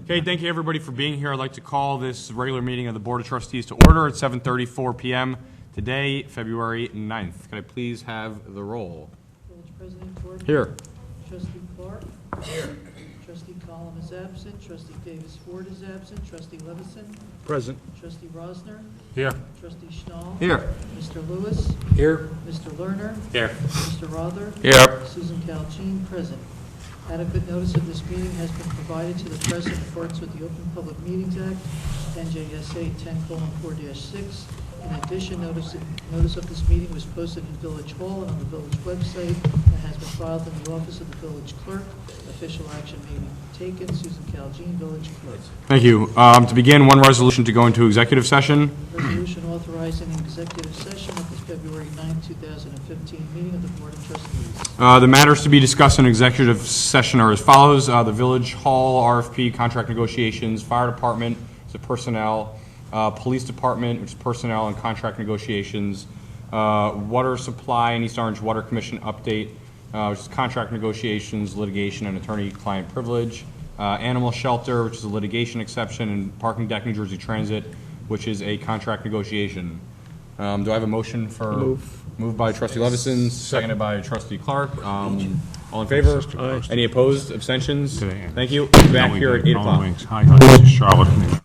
Okay, thank you everybody for being here. I'd like to call this regular meeting of the Board of Trustees to order at 7:34 p.m. today, February 9th. Can I please have the roll? Village President Gordon. Here. Trustee Clark. Here. Trustee Collin is absent. Trustee Davis Ford is absent. Trustee Levison. Present. Trustee Rosner. Here. Trustee Schnall. Here. Mr. Lewis. Here. Mr. Lerner. Here. Mr. Rother. Here. Susan Caljean, present. Adequate notice of this meeting has been provided to the press in accordance with the Open Public Meetings Act, NJSA 10:4-6. In addition, notice of this meeting was posted in Village Hall and on the village website and has been filed in the office of the village clerk. Official action may be taken. Susan Caljean, village clerk. Thank you. To begin, one resolution to go into executive session. Resolution authorizing an executive session at the February 9, 2015 meeting of the Board of Trustees. The matters to be discussed in executive session are as follows. The Village Hall RFP contract negotiations, Fire Department, the personnel, Police Department, which is personnel and contract negotiations, Water Supply and East Orange Water Commission update, which is contract negotiations, litigation, and attorney-client privilege, Animal Shelter, which is a litigation exception, and Parking Deck New Jersey Transit, which is a contract negotiation. Do I have a motion for? Moved by Trustee Levison, seconded by Trustee Clark. All in favor? Aye. Any opposed? Abstentions? Thank you. Back here at 8 o'clock. Hi, this is Charlotte.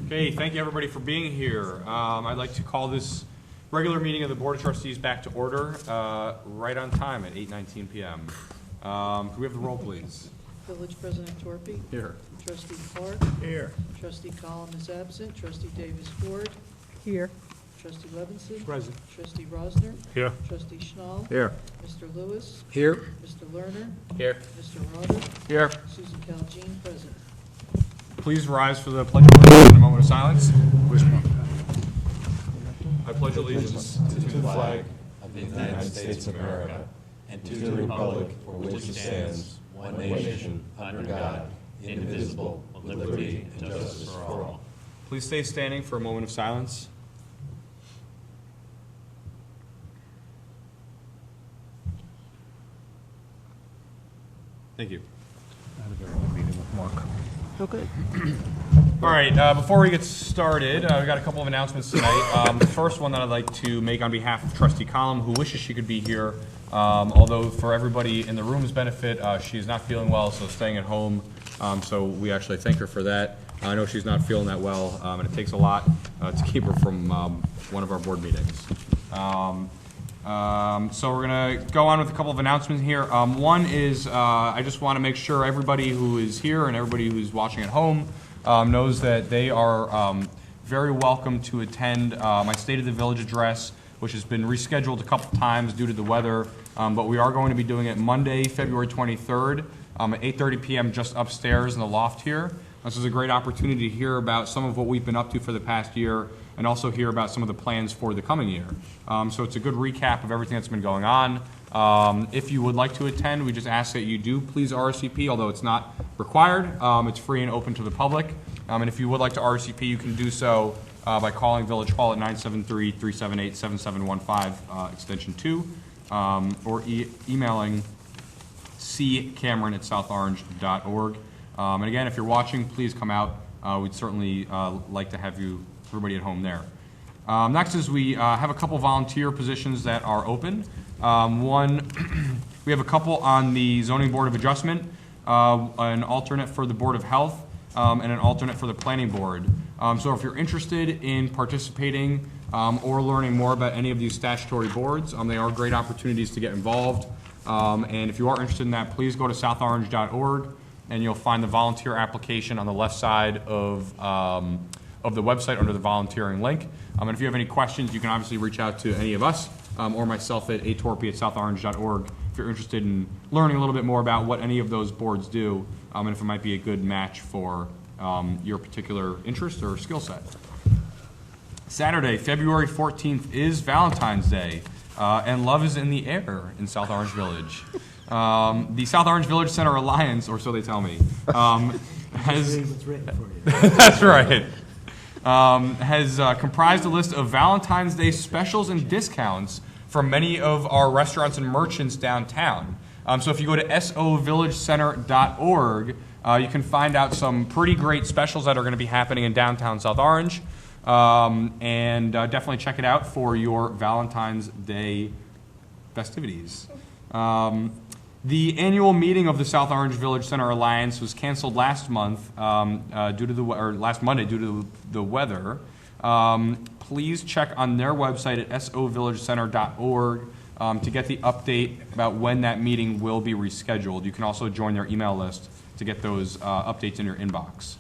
Okay, thank you everybody for being here. I'd like to call this regular meeting of the Board of Trustees back to order right on time at 8:19 p.m. Could we have the roll, please? Village President Torpey. Here. Trustee Clark. Here. Trustee Collin is absent. Trustee Davis Ford. Here. Trustee Levinson. Present. Trustee Rosner. Here. Trustee Schnall. Here. Mr. Lewis. Here. Mr. Lerner. Here. Mr. Roder. Here. Susan Caljean, present. Please rise for the Pledge of Allegiance in a moment of silence. I pledge allegiance to the flag of the United States of America and to the republic for which it stands, one nation, under God, indivisible, with liberty and justice for all. Please stay standing for a moment of silence. Thank you. I had a very good meeting with Mark. Okay. All right, before we get started, we got a couple of announcements tonight. The first one that I'd like to make on behalf of Trustee Collum, who wishes she could be here, although for everybody in the room's benefit, she is not feeling well, so staying at home. So we actually thank her for that. I know she's not feeling that well, and it takes a lot to keep her from one of our board meetings. So we're going to go on with a couple of announcements here. One is I just want to make sure everybody who is here and everybody who's watching at home knows that they are very welcome to attend my State of the Village address, which has been rescheduled a couple times due to the weather, but we are going to be doing it Monday, February 23rd at 8:30 p.m. just upstairs in the loft here. This is a great opportunity to hear about some of what we've been up to for the past year and also hear about some of the plans for the coming year. So it's a good recap of everything that's been going on. If you would like to attend, we just ask that you do please RSVP, although it's not required. It's free and open to the public. And if you would like to RSVP, you can do so by calling Village Hall at 973-378-7715, extension 2, or emailing ccameron@southorange.org. And again, if you're watching, please come out. We'd certainly like to have you, everybody at home there. Next is we have a couple volunteer positions that are open. One, we have a couple on the Zoning Board of Adjustment, an alternate for the Board of Health, and an alternate for the Planning Board. So if you're interested in participating or learning more about any of these statutory boards, they are great opportunities to get involved. And if you are interested in that, please go to southorange.org, and you'll find the volunteer application on the left side of the website under the volunteering link. And if you have any questions, you can obviously reach out to any of us or myself at atorpy@southorange.org if you're interested in learning a little bit more about what any of those boards do and if it might be a good match for your particular interest or skill set. Saturday, February 14th is Valentine's Day, and love is in the air in South Orange Village. The South Orange Village Center Alliance, or so they tell me, has that's right. Has comprised a list of Valentine's Day specials and discounts from many of our restaurants and merchants downtown. So if you go to sovillagecenter.org, you can find out some pretty great specials that are going to be happening in downtown South Orange, and definitely check it out for your Valentine's Day festivities. The annual meeting of the South Orange Village Center Alliance was canceled last month last Monday due to the weather. Please check on their website at sovillagecenter.org to get the update about when that meeting will be rescheduled. You can also join their email list to get those updates in your inbox.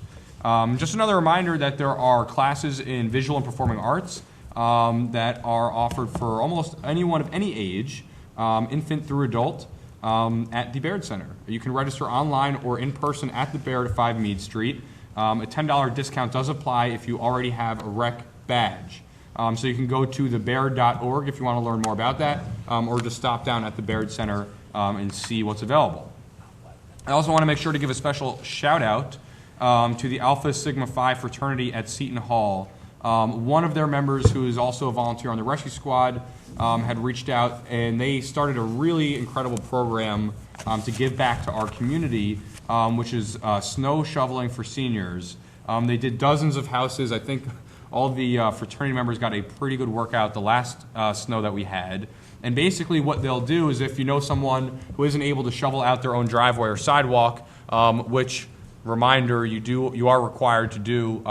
Just another reminder that there are classes in visual and performing arts that are offered for almost anyone of any age, infant through adult, at the Baird Center. You can register online or in person at the Baird at 5 Meade Street. A $10 discount does apply if you already have a rec badge. So you can go to thebaird.org if you want to learn more about that, or just stop down at the Baird Center and see what's available. I also want to make sure to give a special shout out to the Alpha Sigma Phi fraternity at Seton Hall. One of their members, who is also a volunteer on the rescue squad, had reached out, and they started a really incredible program to give back to our community, which is snow shoveling for seniors. They did dozens of houses. I think all the fraternity members got a pretty good workout the last snow that we had. And basically what they'll do is, if you know someone who isn't able to shovel out their own driveway or sidewalk, which reminder, you are required to do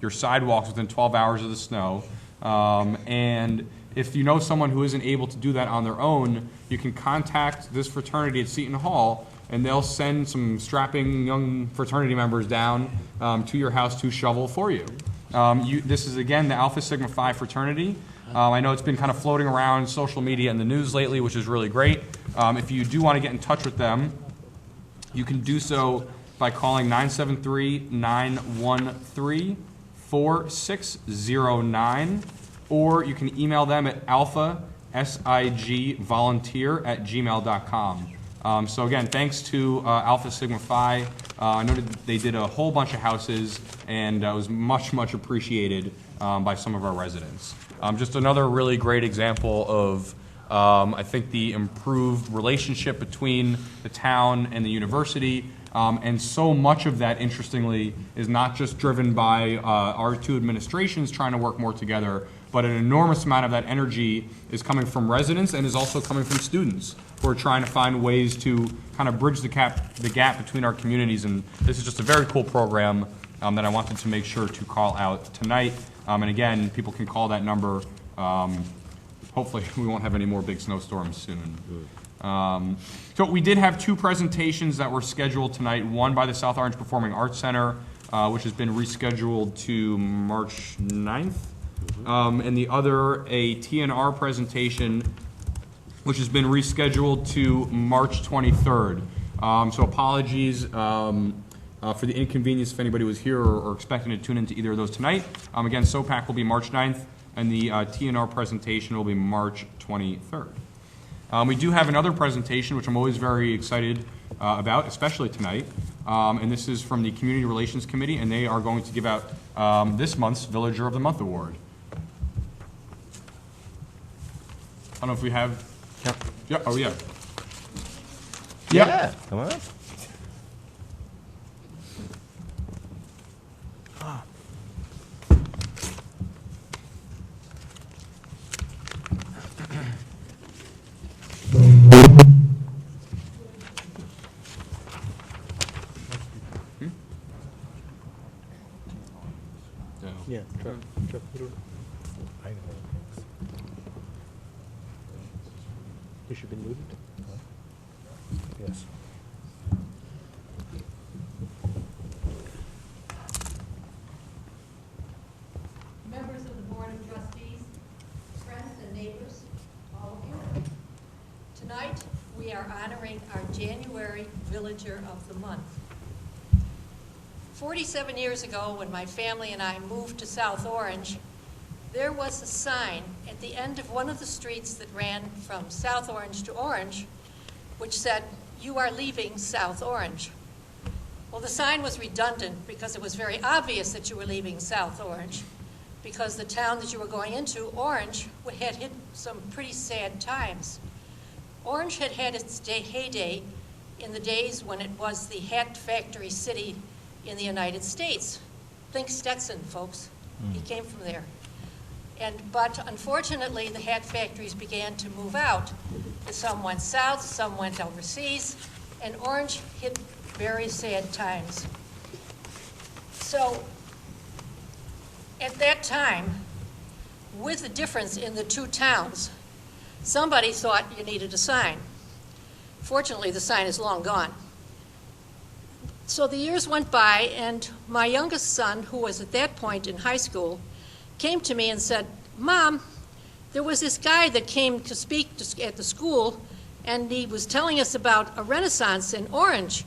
your sidewalks within 12 hours of the snow. And if you know someone who isn't able to do that on their own, you can contact this fraternity at Seton Hall, and they'll send some strapping young fraternity members down to your house to shovel for you. This is, again, the Alpha Sigma Phi fraternity. I know it's been kind of floating around social media and the news lately, which is really great. If you do want to get in touch with them, you can do so by calling 973-913-4609, or you can email them at alphasigvolunteer@gmail.com. So again, thanks to Alpha Sigma Phi. I know that they did a whole bunch of houses, and it was much, much appreciated by some of our residents. Just another really great example of, I think, the improved relationship between the town and the university. And so much of that, interestingly, is not just driven by our two administrations trying to work more together, but an enormous amount of that energy is coming from residents and is also coming from students who are trying to find ways to kind of bridge the gap between our communities. And this is just a very cool program that I wanted to make sure to call out tonight. And again, people can call that number. Hopefully, we won't have any more big snowstorms soon. So we did have two presentations that were scheduled tonight, one by the South Orange Performing Arts Center, which has been rescheduled to March 9th, and the other, a TNR presentation, which has been rescheduled to March 23rd. So apologies for the inconvenience if anybody was here or expecting to tune into either of those tonight. Again, SOPAC will be March 9th, and the TNR presentation will be March 23rd. We do have another presentation, which I'm always very excited about, especially tonight, and this is from the Community Relations Committee, and they are going to give out this month's Villager of the Month Award. I don't know if we have... Yeah. Oh, yeah. Yeah, come on. Yeah, truck. I know. He should be moved. Yes. Members of the Board of Trustees, friends and neighbors, all of you. Tonight, we are honoring our January Villager of the Month. 47 years ago, when my family and I moved to South Orange, there was a sign at the end of one of the streets that ran from South Orange to Orange, which said, "You are leaving South Orange." Well, the sign was redundant because it was very obvious that you were leaving South Orange, because the town that you were going into, Orange, had hit some pretty sad times. Orange had had its heyday in the days when it was the hat factory city in the United States. Think Stetson, folks. He came from there. But unfortunately, the hat factories began to move out. Some went south, some went overseas, and Orange hit very sad times. So at that time, with the difference in the two towns, somebody thought you needed a sign. Fortunately, the sign is long gone. So the years went by, and my youngest son, who was at that point in high school, came to me and said, "Mom, there was this guy that came to speak at the school, and he was telling us about a Renaissance in Orange,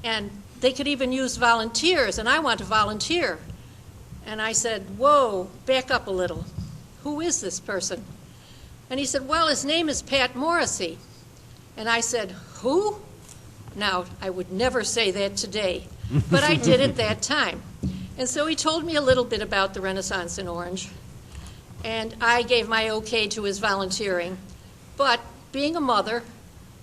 and they could even use volunteers, and I want to volunteer." And I said, "Whoa, back up a little. Who is this person?" And he said, "Well, his name is Pat Morrissey." And I said, "Who?" Now, I would never say that today, but I did at that time. And so he told me a little bit about the Renaissance in Orange, and I gave my okay to his volunteering. But being a mother,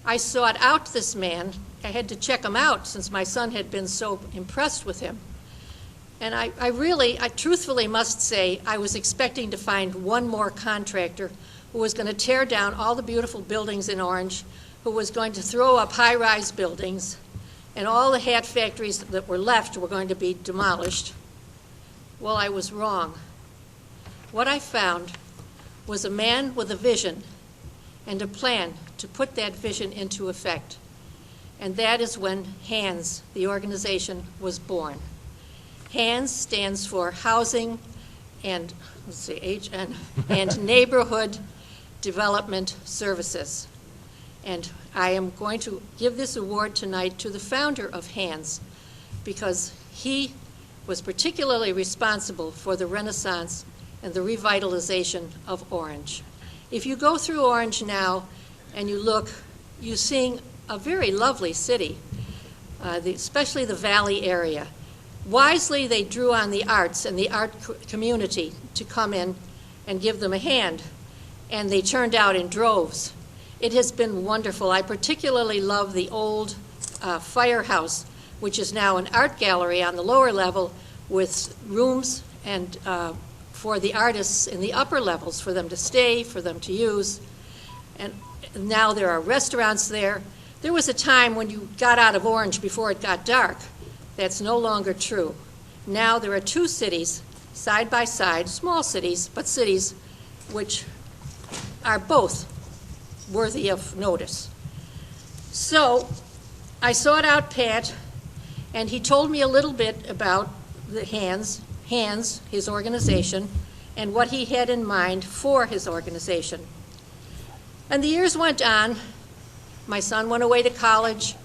I sought out this man. I had to check him out since my son had been so impressed with him. And I truthfully must say, I was expecting to find one more contractor who was going to tear down all the beautiful buildings in Orange, who was going to throw up high-rise buildings, and all the hat factories that were left were going to be demolished. Well, I was wrong. What I found was a man with a vision and a plan to put that vision into effect. And that is when HANDS, the organization, was born. HANDS stands for Housing and, and Neighborhood Development Services. And I am going to give this award tonight to the founder of HANDS because he was particularly responsible for the renaissance and the revitalization of Orange. If you go through Orange now and you look, you're seeing a very lovely city, especially the Valley area. Wisely, they drew on the arts and the art community to come in and give them a hand, and they turned out in droves. It has been wonderful. I particularly love the old firehouse, which is now an art gallery on the lower level with rooms and for the artists in the upper levels, for them to stay, for them to use. And now there are restaurants there. There was a time when you got out of Orange before it got dark. That's no longer true. Now there are two cities side by side, small cities, but cities which are both worthy of notice. So I sought out Pat, and he told me a little bit about the HANDS, his organization, and what he had in mind for his organization. And the years went on. My son went away to college,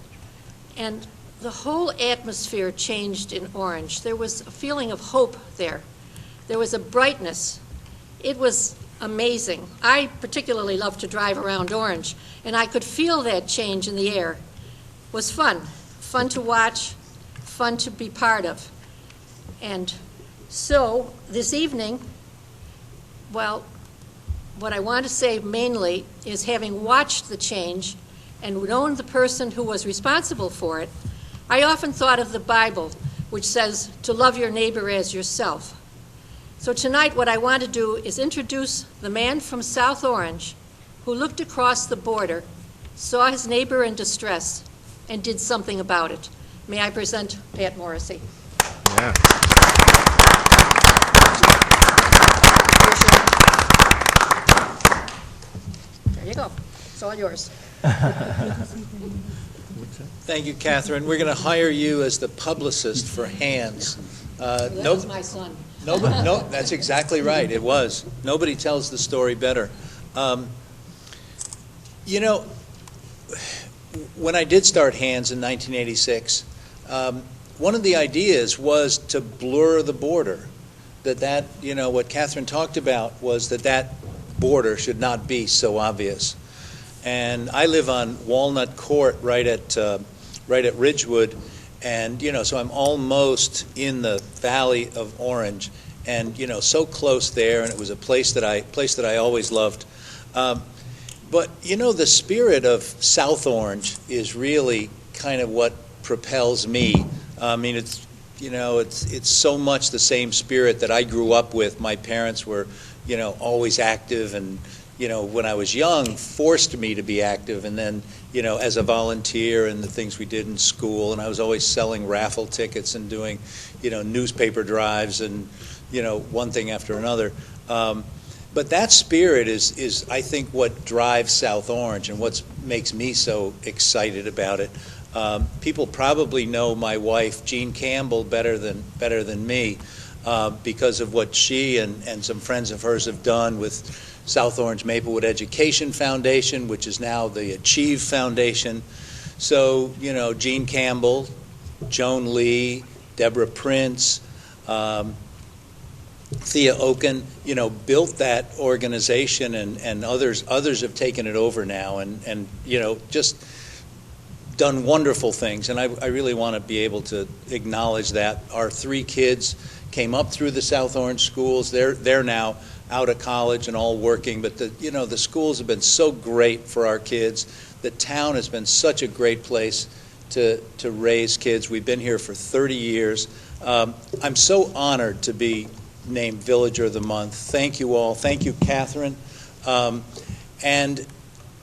and the whole atmosphere changed in Orange. There was a feeling of hope there. There was a brightness. It was amazing. I particularly love to drive around Orange, and I could feel that change in the air. It was fun to watch, fun to be part of. And so this evening, well, what I want to say mainly is, having watched the change and known the person who was responsible for it, I often thought of the Bible, which says to love your neighbor as yourself. So tonight what I want to do is introduce the man from South Orange who looked across the border, saw his neighbor in distress, and did something about it. May I present Pat Morrissey? Yeah. There you go. It's all yours. Thank you, Catherine. We're going to hire you as the publicist for HANDS. That was my son. No, that's exactly right. It was. Nobody tells the story better. You know, when I did start HANDS in 1986, one of the ideas was to blur the border. That what Catherine talked about was that border should not be so obvious. And I live on Walnut Court, right at Ridgewood, and so I'm almost in the Valley of Orange, and so close there. And it was a place that I always loved. But the spirit of South Orange is really kind of what propels me. I mean, it's so much the same spirit that I grew up with. My parents were always active, and when I was young, forced me to be active, and then, as a volunteer and the things we did in school, and I was always selling raffle tickets and doing, newspaper drives and, one thing after another. But that spirit is, I think, what drives South Orange and what makes me so excited about it. People probably know my wife, Jean Campbell, better than me because of what she and some friends of hers have done with South Orange Maplewood Education Foundation, which is now the Achieve Foundation. So, Jean Campbell, Joan Lee, Deborah Prince, Thea Oken, built that organization, and others have taken it over now, and just done wonderful things. And I really want to be able to acknowledge that. Our 3 kids came up through the South Orange schools. They're now out of college and all working, but the schools have been so great for our kids. The town has been such a great place to raise kids. We've been here for 30 years. I'm so honored to be named Villager of the Month. Thank you all. Thank you, Catherine. And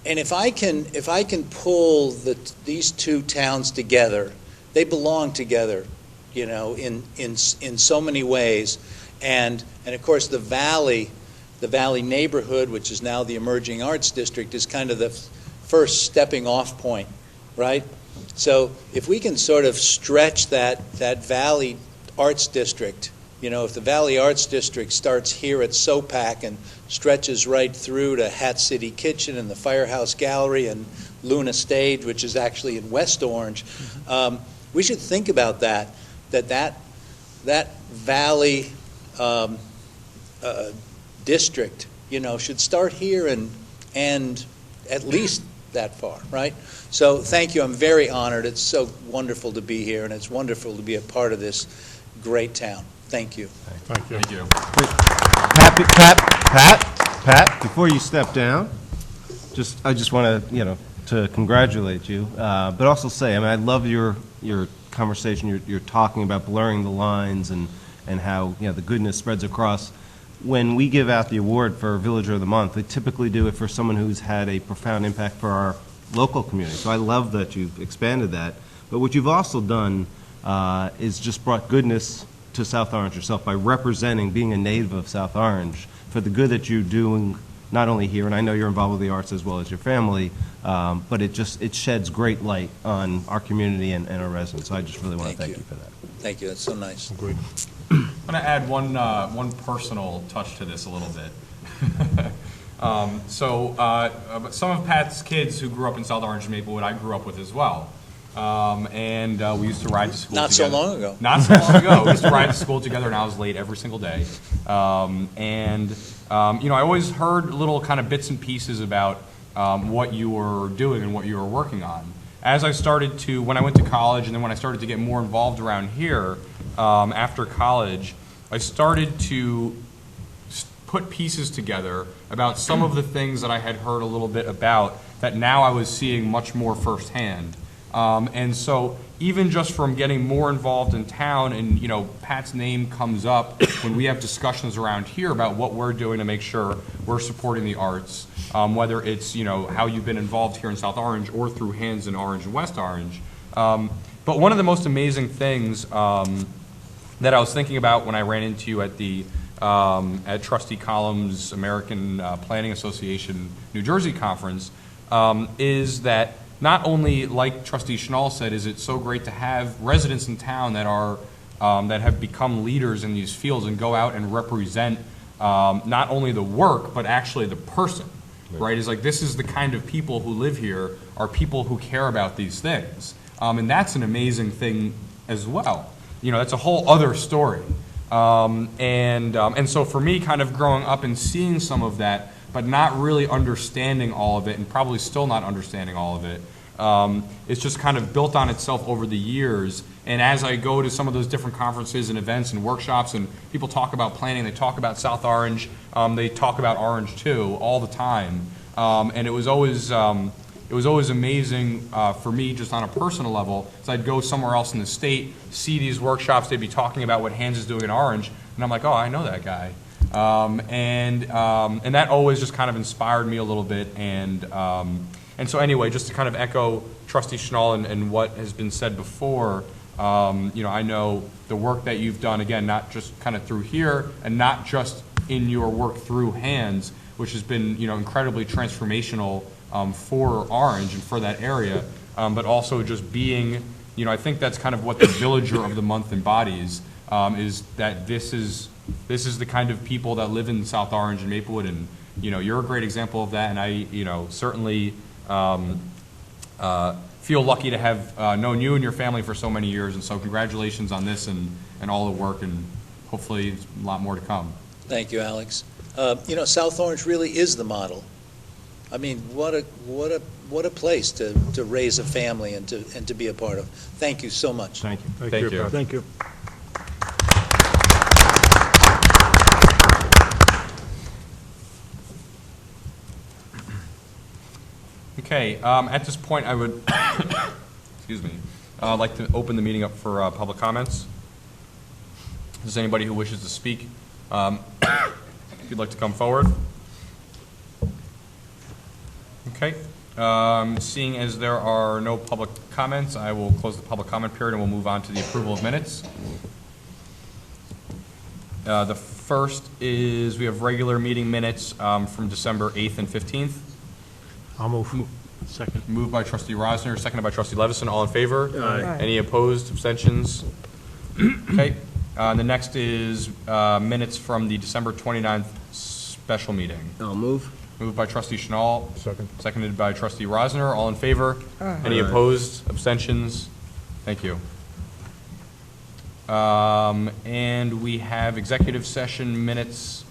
if I can pull these two towns together they belong together, you know, in so many ways. And of course, the Valley neighborhood, which is now the Emerging Arts District, is kind of the first stepping off point, right? So if we can sort of stretch that Valley Arts District, you know, if the Valley Arts District starts here at SOPAC and stretches right through to Hat City Kitchen and the Firehouse Gallery and Luna Stage, which is actually in West Orange, we should think about that Valley district, you know, should start here and at least that far, right? So thank you. I'm very honored. It's so wonderful to be here, and it's wonderful to be a part of this great town. Thank you. Thank you. Pat, before you step down, I just want to, to congratulate you, but also say, I mean, I love your conversation. You're talking about blurring the lines and how, the goodness spreads across. When we give out the award for Villager of the Month, we typically do it for someone who's had a profound impact for our local community. So I love that you've expanded that. But what you've also done is just brought goodness to South Orange yourself by representing, being a native of South Orange, for the good that you're doing not only here, and I know you're involved with the arts as well as your family, but it sheds great light on our community and our residents. So I just really want to thank you for that. Thank you. That's so nice. Agreed. I'm going to add one personal touch to this a little bit. Some of Pat's kids who grew up in South Orange and Maplewood, I grew up with as well. We used to ride to school Not together. so long ago. Not so long ago. We used to ride to school together, and I was late every single day. I always heard little kind of bits and pieces about what you were doing and what you were working on. As I started to, when I went to college, and then when I started to get more involved around here after college, I started to put pieces together about some of the things that I had heard a little bit about that now I was seeing much more firsthand. And so even just from getting more involved in town, and Pat's name comes up when we have discussions around here about what we're doing to make sure we're supporting the arts, whether it's how you've been involved here in South Orange or through Hands in Orange and West Orange. But one of the most amazing things that I was thinking about when I ran into you at Trustee Column's American Planning Association New Jersey conference is that not only, like Trustee Schnall said, is it so great to have residents in town that are that have become leaders in these fields and go out and represent not only the work but actually the person, right? It's like this is the kind of people who live here are people who care about these things, and that's an amazing thing as well. That's a whole other story, and so for me, kind of growing up and seeing some of that, but not really understanding all of it, and probably still not understanding all of it. It's just kind of built on itself over the years. And as I go to some of those different conferences and events and workshops, and people talk about planning, they talk about South Orange, they talk about Orange too, all the time. And it was always amazing for me, just on a personal level. So I'd go somewhere else in the state, see these workshops, they'd be talking about what Hands is doing in Orange, and I'm like, oh, I know that guy. And that always just kind of inspired me a little bit. And so anyway, just to kind of echo Trustee Schnall and what has been said before, I know the work that you've done, again, not just kind of through here and not just in your work through Hands, which has been, incredibly transformational for Orange and for that area, but also just being, I think that's kind of what the Villager of the Month embodies, is that this is the kind of people that live in South Orange and Maplewood, and you're a great example of that, and I certainly feel lucky to have known you and your family for so many years, and so congratulations on this and all the work, and hopefully a lot more to come. Thank you, Alex. South Orange really is the model. I mean, what a place to raise a family and to be a part of. Thank you so much. Thank you. Thank you. Thank you. Okay, at this point, I would, excuse me, like to open the meeting up for public comments. If there's anybody who wishes to speak, if you'd like to come forward. Okay, Seeing as there are no public comments, I will close the public comment period and we'll move on to the approval of minutes. The first is we have regular meeting minutes from December 8th and 15th. I'll move. Second. Moved by trustee Rosner, seconded by trustee Levison. All in favor? Aye. Any opposed, abstentions? Okay. The next is minutes from the December 29th special meeting. I'll move. Moved by trustee Schnall. Second. Seconded by trustee Rosner. All in favor? Any opposed, abstentions? Thank you. And we have executive session minutes,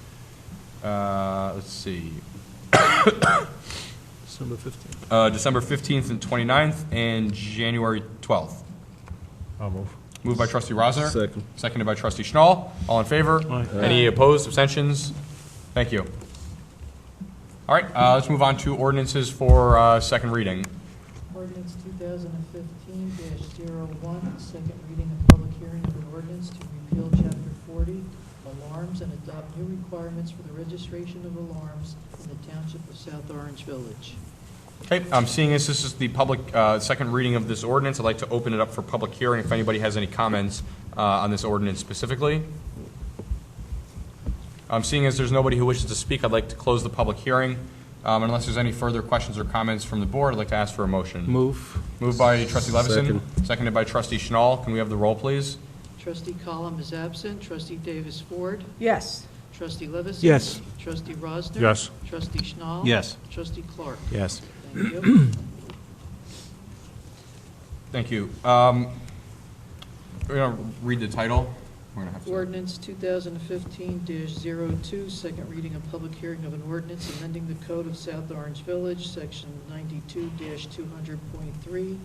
let's see. December 15th. December 15th and 29th, and January 12th. I'll move. Moved by trustee Rosner. Second. Seconded by trustee Schnall. All in favor? Aye. Any opposed, abstentions? Thank you. All right, let's move on to ordinances for second reading. Ordinance 2015-01, second reading and public hearing of an ordinance to repeal Chapter 40, alarms, and adopt new requirements for the registration of alarms in the Township of South Orange Village. Okay, seeing as this is the public second reading of this ordinance, I'd like to open it up for public hearing if anybody has any comments on this ordinance specifically. Seeing as there's nobody who wishes to speak, I'd like to close the public hearing. Unless there's any further questions or comments from the board, I'd like to ask for a motion. Move. Moved by trustee Levison. Second. Seconded by trustee Schnall. Can we have the roll, please? Trustee Column is absent. Trustee Davis Ford. Yes. Trustee Levison. Yes. Trustee Rosner. Yes. Trustee Schnall. Yes. Trustee Clark. Yes. Thank you. Thank you. We're going to read the title. We're going to have to. Ordinance 2015-02, second reading and public hearing of an ordinance amending the Code of South Orange Village, Section 92-200.3,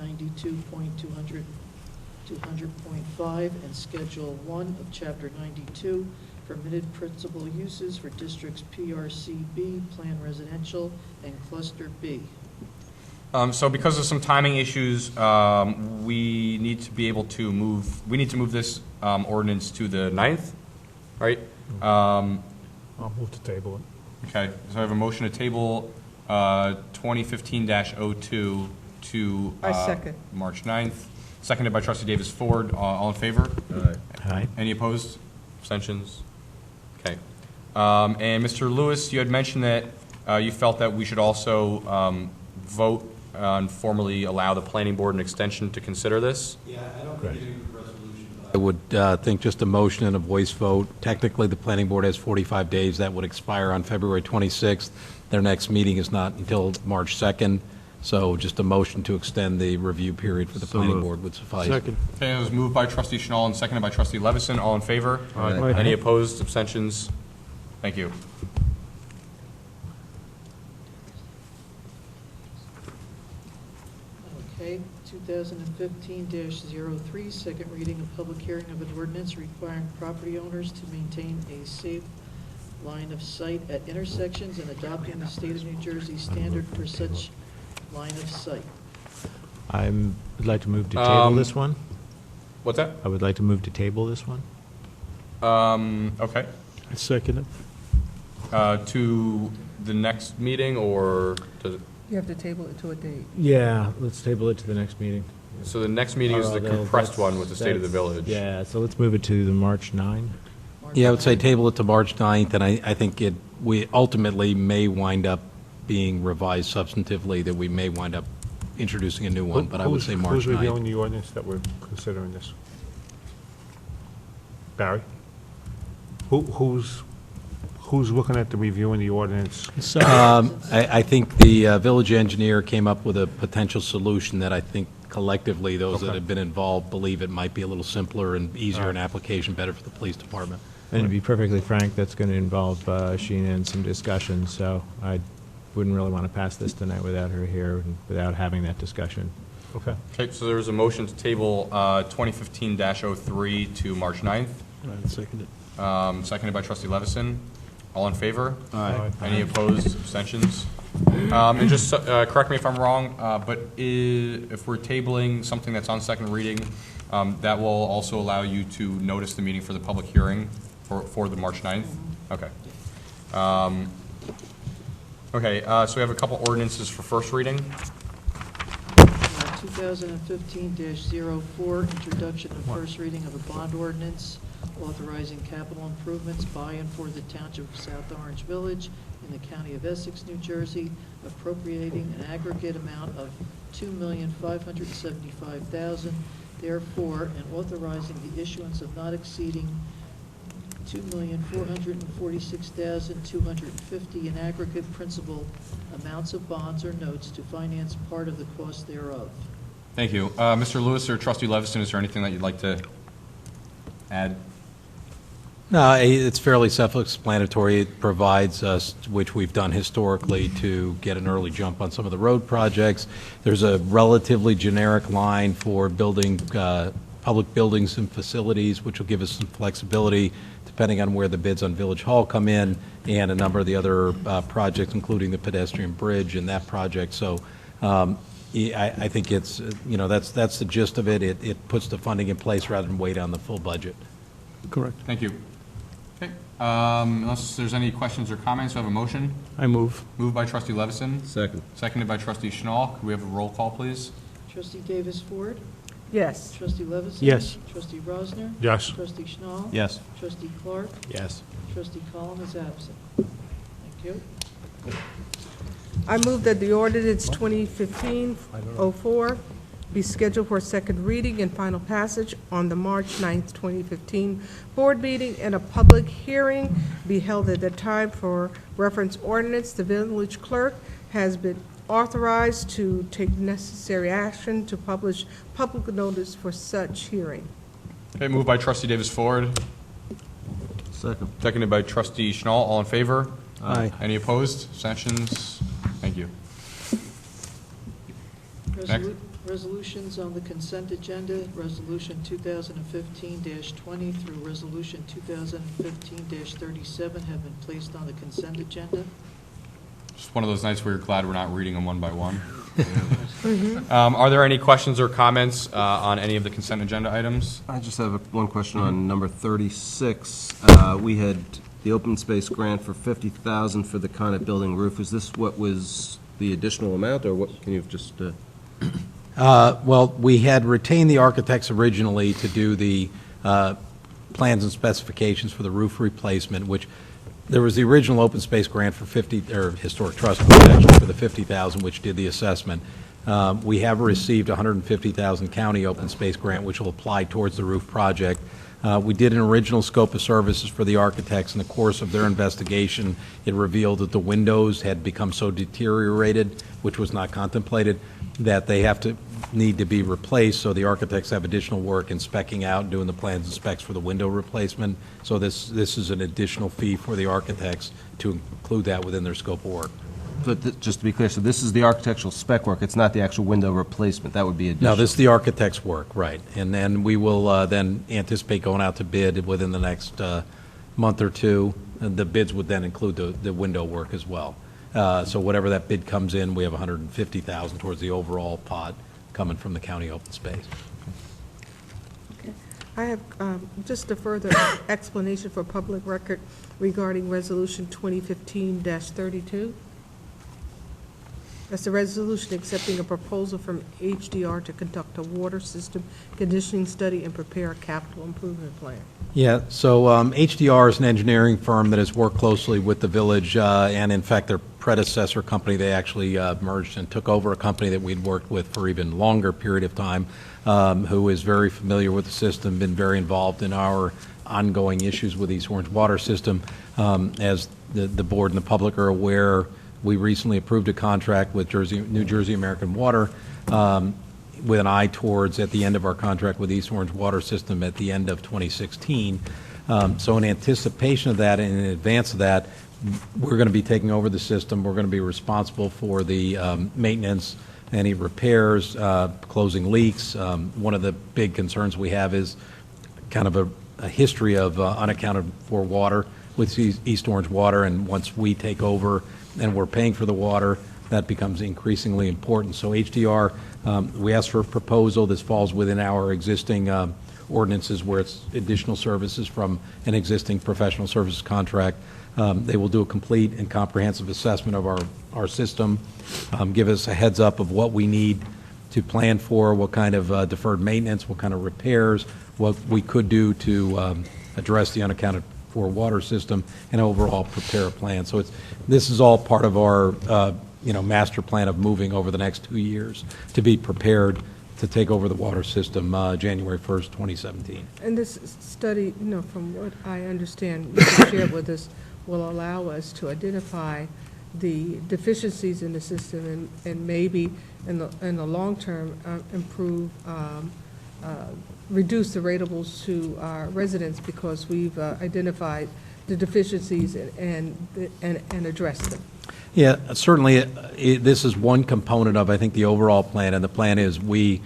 92.200.5, and Schedule 1 of Chapter 92, permitted principal uses for districts PRCB, Plan Residential, and Cluster B. So because of some timing issues, we need to be able to move, we need to move this ordinance to the 9th, right? I'll move to table it. Okay, so I have a motion to table 2015-02 to I second. March 9th, seconded by trustee Davis Ford. All in favor? Aye. Any opposed? Abstentions? Okay. And Mr. Lewis, you had mentioned that you felt that we should also vote and formally allow the planning board an extension to consider this? Yeah, I don't Correct. think you need a resolution. I would think just a motion and a voice vote. Technically, the planning board has 45 days. That would expire on February 26th. Their next meeting is not until March 2nd, so just a motion to extend the review period for the planning moved. board would suffice. Second. Okay, it was moved by trustee Schnall and seconded by trustee Levison. All in favor? Aye. Any opposed? Abstentions? Thank you. Okay, 2015-03, second reading and public hearing of an ordinance requiring property owners to maintain a safe line of sight at intersections and adopting the state of New Jersey standard for such line of sight. I'd like to move to table this one. What's that? I would like to move to table this one. Okay. I second it. To the next meeting, or does it? You have to table it to a date. Yeah, let's table it to the next meeting. So the next meeting is the compressed one with the state of the village. Yeah, so let's move it to the March 9. Yeah, I would say table it to March 9th, and I think we ultimately may wind up being revised substantively, that we may wind up introducing a new one, but I would say March Who's 9th. reviewing the ordinance that we're considering this? Barry? Who's looking at the reviewing the ordinance? I think the village engineer came up with a potential solution that I think collectively, those that Okay. have been involved believe it might be a little simpler and easier in application, better for the police department. And to be perfectly frank, that's going to involve Sheena in some discussion, so I wouldn't really want to pass this tonight without her here and without having that discussion. Okay. Okay, so there was a motion to table 2015-03 to March 9th, I second it. seconded by trustee Levison. All in favor? Aye. Any opposed, abstentions? And just correct me if I'm wrong, but if we're tabling something that's on second reading, that will also allow you to notice the meeting for the public hearing for the March 9th? Okay. Okay, so we have a couple ordinances for first reading. 2015-04, introduction and first reading of a bond ordinance authorizing capital improvements by and for the Township of South Orange Village in the County of Essex, New Jersey, appropriating an aggregate amount of $2,575,000, therefore, and authorizing the issuance of not exceeding $2,446,250 in aggregate principal amounts of bonds or notes to finance part of the cost thereof. Thank you. Mr. Lewis or Trustee Leviston, is there anything that you'd like to add? No, it's fairly self-explanatory. It provides us, which we've done historically, to get an early jump on some of the road projects. There's a relatively generic line for building, public buildings and facilities, which will give us some flexibility depending on where the bids on Village Hall come in, and a number of the other projects, including the pedestrian bridge and that project. So I think it's, that's the gist of it. It puts the funding in place rather than wait on the full budget. Correct. Thank you. Okay, unless there's any questions or comments, we have a motion. I move. Moved by Trustee Levison, Second. seconded by Trustee Schnall. Could we have a roll call, please? Trustee Davis Ford? Yes. Trustee Levison? Yes. Trustee Rosner? Yes. Trustee Schnall? Yes. Trustee Clark? Yes. Trustee Collins is absent. Thank you. I move that the ordinance 2015-04 be scheduled for second reading and final passage on the March 9th, 2015 board meeting, and a public hearing be held at that time for reference ordinance. The village clerk has been authorized to take necessary action to publish public notice for such hearing. Okay, moved by Trustee Davis Ford, Second. seconded by Trustee Schnall. All in favor? Aye. Any opposed? Abstentions? Thank you. Next. Resolutions on the consent agenda, Resolution 2015-20 through Resolution 2015-37 have been placed on the consent agenda. Just one of those nights where you're glad we're not reading them one by one. Are there any questions or comments on any of the consent agenda items? I just have one question on number 36. We had the open space grant for $50,000 for the Connet building roof. Is this what was the additional amount, or what, can you just... Well, we had retained the architects originally to do the plans and specifications for the roof replacement, which there was the original open space grant for historic trust grant actually for the $50,000, which did the assessment. We have received $150,000 county open space grant, which will apply towards the roof project. We did an original scope of services for the architects. In the course of their investigation, it revealed that the windows had become so deteriorated, which was not contemplated, that they need to be replaced. So the architects have additional work in specking out and doing the plans and specs for the window replacement. So this is an additional fee for the architects to include that within their scope of work. But just to be clear, so this is the architectural spec work, it's not the actual window replacement, that would be additional? No, this is the architect's work, right. And then we will then anticipate going out to bid within the next month or two. And the bids would then include the window work as well. So whatever that bid comes in, we have $150,000 towards the overall pot coming from the county open space. Okay. I have just a further explanation for public record regarding Resolution 2015-32. That's a resolution accepting a proposal from HDR to conduct a water system conditioning study and prepare a capital improvement plan. Yeah, so HDR is an engineering firm that has worked closely with the village, and in fact, their predecessor company, they actually merged and took over a company that we'd worked with for even longer period of time, who is very familiar with the system, been very involved in our ongoing issues with East Orange water system. As the board and the public are aware, we recently approved a contract with New Jersey American Water with an eye towards, at the end of our contract with East Orange Water System at the end of 2016. So in anticipation of that and in advance of that, we're going to be taking over the system. We're going to be responsible for the maintenance, any repairs, closing leaks. One of the big concerns we have is kind of a history of unaccounted for water with East Orange Water, and once we take over and we're paying for the water, that becomes increasingly important. So HDR, we asked for a proposal. This falls within our existing ordinances where it's additional services from an existing professional services contract. They will do a complete and comprehensive assessment of our system, give us a heads up of what we need to plan for, what kind of deferred maintenance, what kind of repairs, what we could do to address the unaccounted for water system, and overall prepare a plan. So this is all part of our master plan of moving over the next 2 years to be prepared to take over the water system January 1st, 2017. And this study, from what I understand, you shared with us, will allow us to identify the deficiencies in the system and maybe in the long term improve, reduce the ratables to our residents because we've identified the deficiencies and addressed them. Yeah, certainly, this is one component of, I think, the overall plan, and the plan is I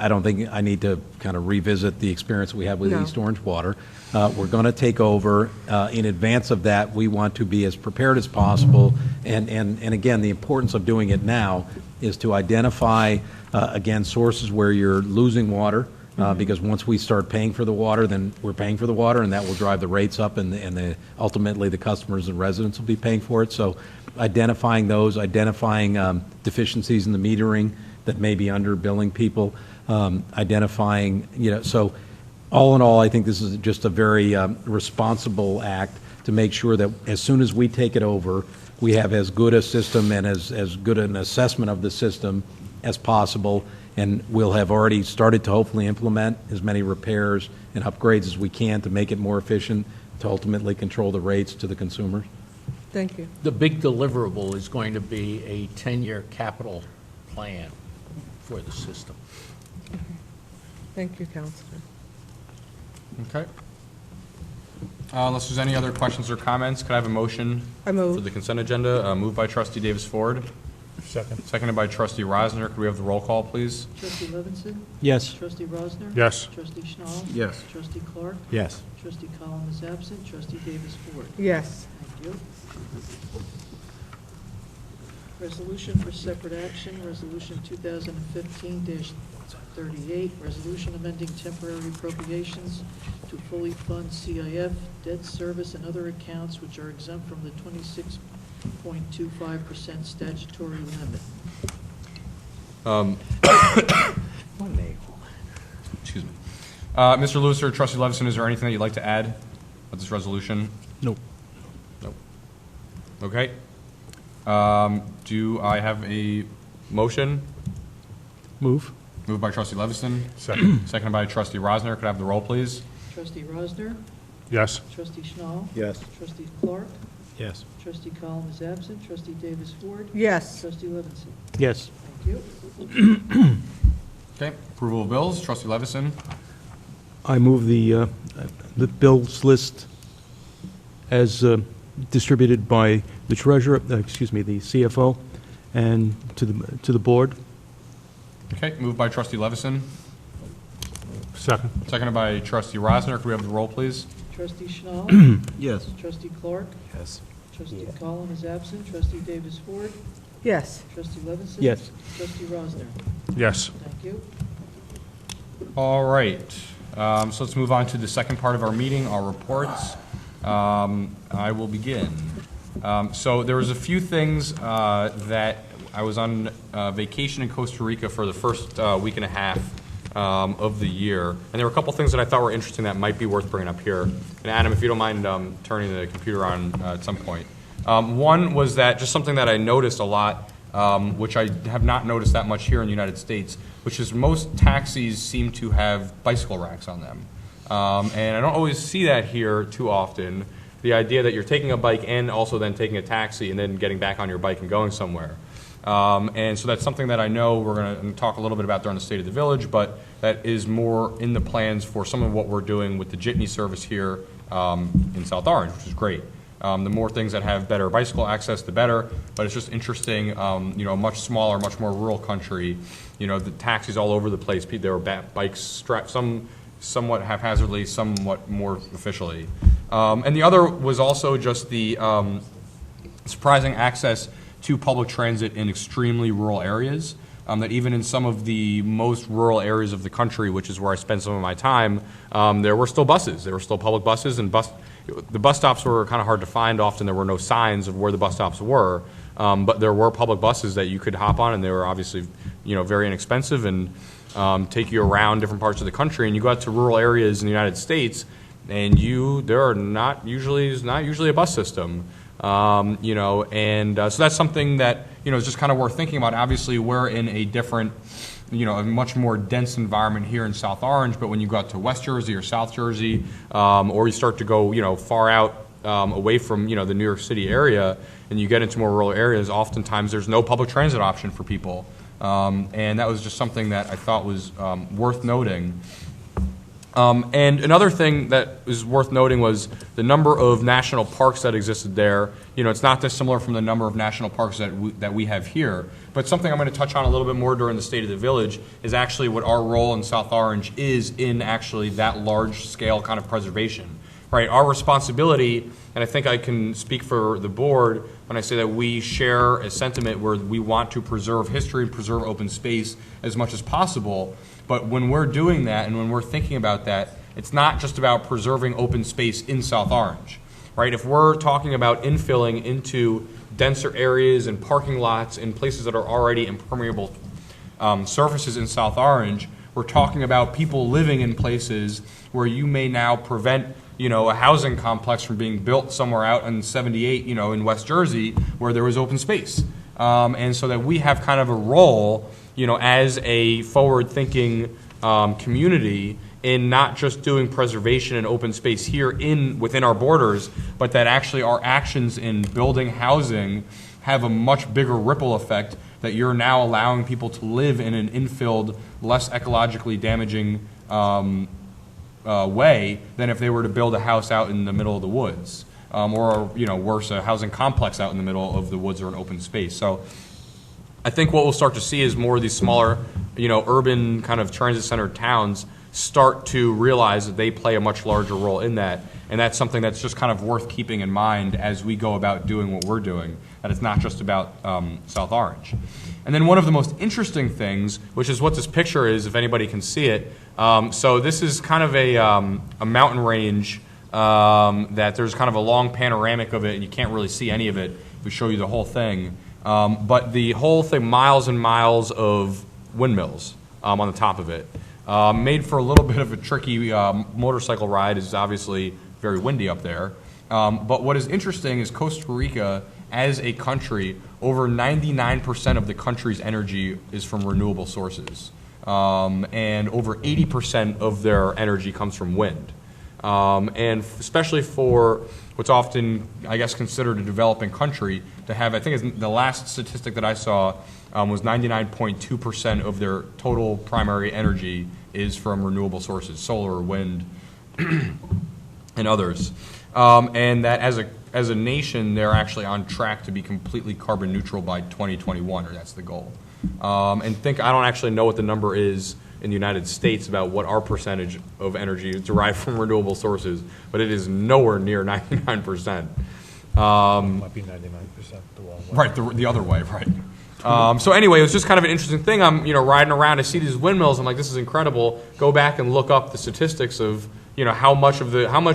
don't think I need to kind of revisit the experience we had with No. East Orange Water. We're going to take over. In advance of that, we want to be as prepared as possible, and again, the importance of doing it now is to identify, again, sources where you're losing water, because once we start paying for the water, then we're paying for the water, and that will drive the rates up, and ultimately the customers and residents will be paying for it. So identifying those, identifying deficiencies in the metering that may be under-billing people, identifying, so all in all, I think this is just a very responsible act to make sure that as soon as we take it over, we have as good a system and as good an assessment of the system as possible, and we'll have already started to hopefully implement as many repairs and upgrades as we can to make it more efficient, to ultimately control the rates to the consumers. Thank you. The big deliverable is going to be a 10-year capital plan for the system. Thank you, Counselor. Okay. Unless there's any other questions or comments, could I have a motion I move. for the consent agenda? Moved by trustee Davis Ford, Second. seconded by trustee Reisner. Could we have the roll call, please? Trustee Levinson? Yes. Trustee Rosner? Yes. Trustee Schnall? Yes. Trustee Clark? Yes. Trustee Collins is absent. Trustee Davis Ford? Yes. Thank you. Resolution for separate action, Resolution 2015-38, resolution amending temporary appropriations to fully fund CIF, debt service, and other accounts which are exempt from the 26.25% statutory limit. Excuse me. Mr. Lewis or trustee Levison, is there anything that you'd like to add with this resolution? Nope. Nope. Okay. Do I have a motion? Move. Moved by trustee Levison, Second. seconded by trustee Rosner. Could I have the roll, please? Trustee Rosner? Yes. Trustee Schnall? Yes. Trustee Clark? Yes. Trustee Collins is absent. Trustee Davis Ford? Yes. Trustee Levinson? Yes. Thank you. Okay. Approval of bills. Trustee Levison. I move the bills list as distributed by the treasurer, the CFO, and to the board. Okay. Moved by trustee Levison, Second. seconded by trustee Rosner. Could we have the roll, please? Trustee Schnall? Yes. Trustee Clark? Yes. Trustee Collins is absent. Trustee Davis Ford? Yes. Trustee Levinson? Yes. Trustee Rosner? Yes. Thank you. All right. So let's move on to the second part of our meeting, our reports. I will begin. So there was a few things that I was on vacation in Costa Rica for the first week and a half of the year, and there were a couple things that I thought were interesting that might be worth bringing up here. And Adam, if you don't mind turning the computer on at some point. One was that just something that I noticed a lot, which I have not noticed that much here in the United States, which is most taxis seem to have bicycle racks on them. And I don't always see that here too often. The idea that you're taking a bike and also then taking a taxi and then getting back on your bike and going somewhere. And so that's something that I know we're going to talk a little bit about during the State of the Village, but that is more in the plans for some of what we're doing with the jitney service here in South Orange, which is great. The more things that have better bicycle access, the better. But it's just interesting, a much smaller, much more rural country, the taxis all over the place. There were bikes strapped, some somewhat haphazardly, somewhat more officially. And the other was also just the surprising access to public transit in extremely rural areas. that even in some of the most rural areas of the country, which is where I spend some of my time, there were still buses. There were still public buses, and the bus stops were kind of hard to find. Often there were no signs of where the bus stops were, but there were public buses that you could hop on, and they were obviously, very inexpensive and take you around different parts of the country. And you go out to rural areas in the United States, and there is not usually a bus system. So that's something that, is just kind of worth thinking about. Obviously, we're in a different, a much more dense environment here in South Orange, but when you go out to West Jersey or South Jersey, or you start to go, far out away from, the New York City area, and you get into more rural areas, oftentimes there's no public transit option for people. And that was just something that I thought was worth noting. And another thing that is worth noting was the number of national parks that existed there. It's not dissimilar from the number of national parks that we have here. But something I'm going to touch on a little bit more during the State of the Village is actually what our role in South Orange is in actually that large-scale kind of preservation. Right, our responsibility, and I think I can speak for the board when I say that we share a sentiment where we want to preserve history and preserve open space as much as possible. But when we're doing that and when we're thinking about that, it's not just about preserving open space in South Orange, right? If we're talking about infilling into denser areas and parking lots in places that are already impermeable surfaces in South Orange, we're talking about people living in places where you may now prevent a housing complex from being built somewhere out in 78, in West Jersey where there was open space. And so that we have kind of a role, as a forward-thinking community in not just doing preservation and open space here within our borders, but that actually our actions in building housing have a much bigger ripple effect, that you're now allowing people to live in an infilled, less ecologically damaging way than if they were to build a house out in the middle of the woods, or worse, a housing complex out in the middle of the woods or an open space. So I think what we'll start to see is more of these smaller, urban kind of transit-centered towns start to realize that they play a much larger role in that, and that's something that's just kind of worth keeping in mind as we go about doing what we're doing, that it's not just about South Orange. And then one of the most interesting things, which is what this picture is, if anybody can see it, so this is kind of a mountain range that there's kind of a long panoramic of it, and you can't really see any of it if we show you the whole thing. But the whole thing, miles and miles of windmills on the top of it. Made for a little bit of a tricky motorcycle ride. It's obviously very windy up there. But what is interesting is Costa Rica, as a country, over 99% of the country's energy is from renewable sources. And over 80% of their energy comes from wind. And especially for what's often, I guess, considered a developing country, to have, I think the last statistic that I saw was 99.2% of their total primary energy is from renewable sources, solar, wind, and others. And that as a nation, they're actually on track to be completely carbon neutral by 2021, or that's the goal. I don't actually know what the number is in the United States about what our percentage of energy is derived from renewable sources, but it is nowhere near 99%. Might be 99% the wrong way. Right, the other way, right. So anyway, it was just kind of an interesting thing. I'm riding around, I see these windmills, I'm like, this is incredible. Go back and look up the statistics of how much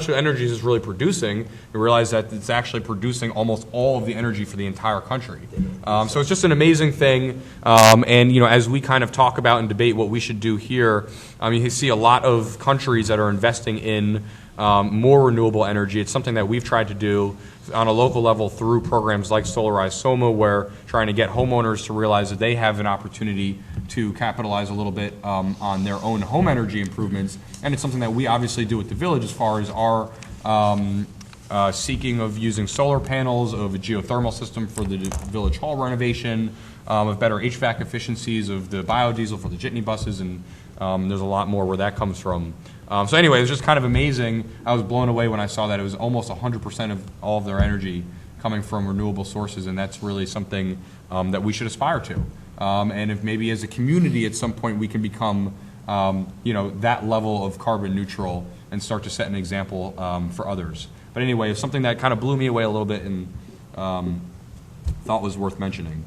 energy is really producing. You realize that it's actually producing almost all of the energy for the entire country. So it's just an amazing thing. And as we kind of talk about and debate what we should do here, you see a lot of countries that are investing in more renewable energy. It's something that we've tried to do on a local level through programs like Solarize Soma, where trying to get homeowners to realize that they have an opportunity to capitalize a little bit on their own home energy improvements. And it's something that we obviously do at the Village as far as our seeking of using solar panels, of a geothermal system for the Village Hall renovation, of better HVAC efficiencies, of the biodiesel for the jitney buses, and there's a lot more where that comes from. So anyway, it was just kind of amazing. I was blown away when I saw that it was almost 100% of all of their energy coming from renewable sources, and that's really something that we should aspire to. And if maybe as a community at some point we can become, that level of carbon neutral and start to set an example for others. But anyway, it's something that kind of blew me away a little bit and thought was worth mentioning.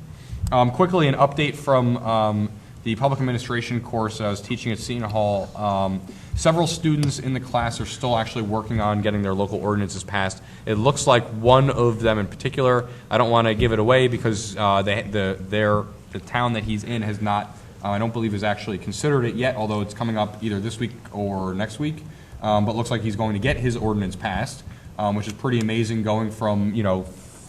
Quickly, an update from the public administration course I was teaching at Seton Hall, several students in the class are still actually working on getting their local ordinances passed. It looks like one of them in particular, I don't want to give it away because the town that he's in has not, I don't believe has actually considered it yet, although it's coming up either this week or next week. But looks like he's going to get his ordinance passed, which is pretty amazing, going from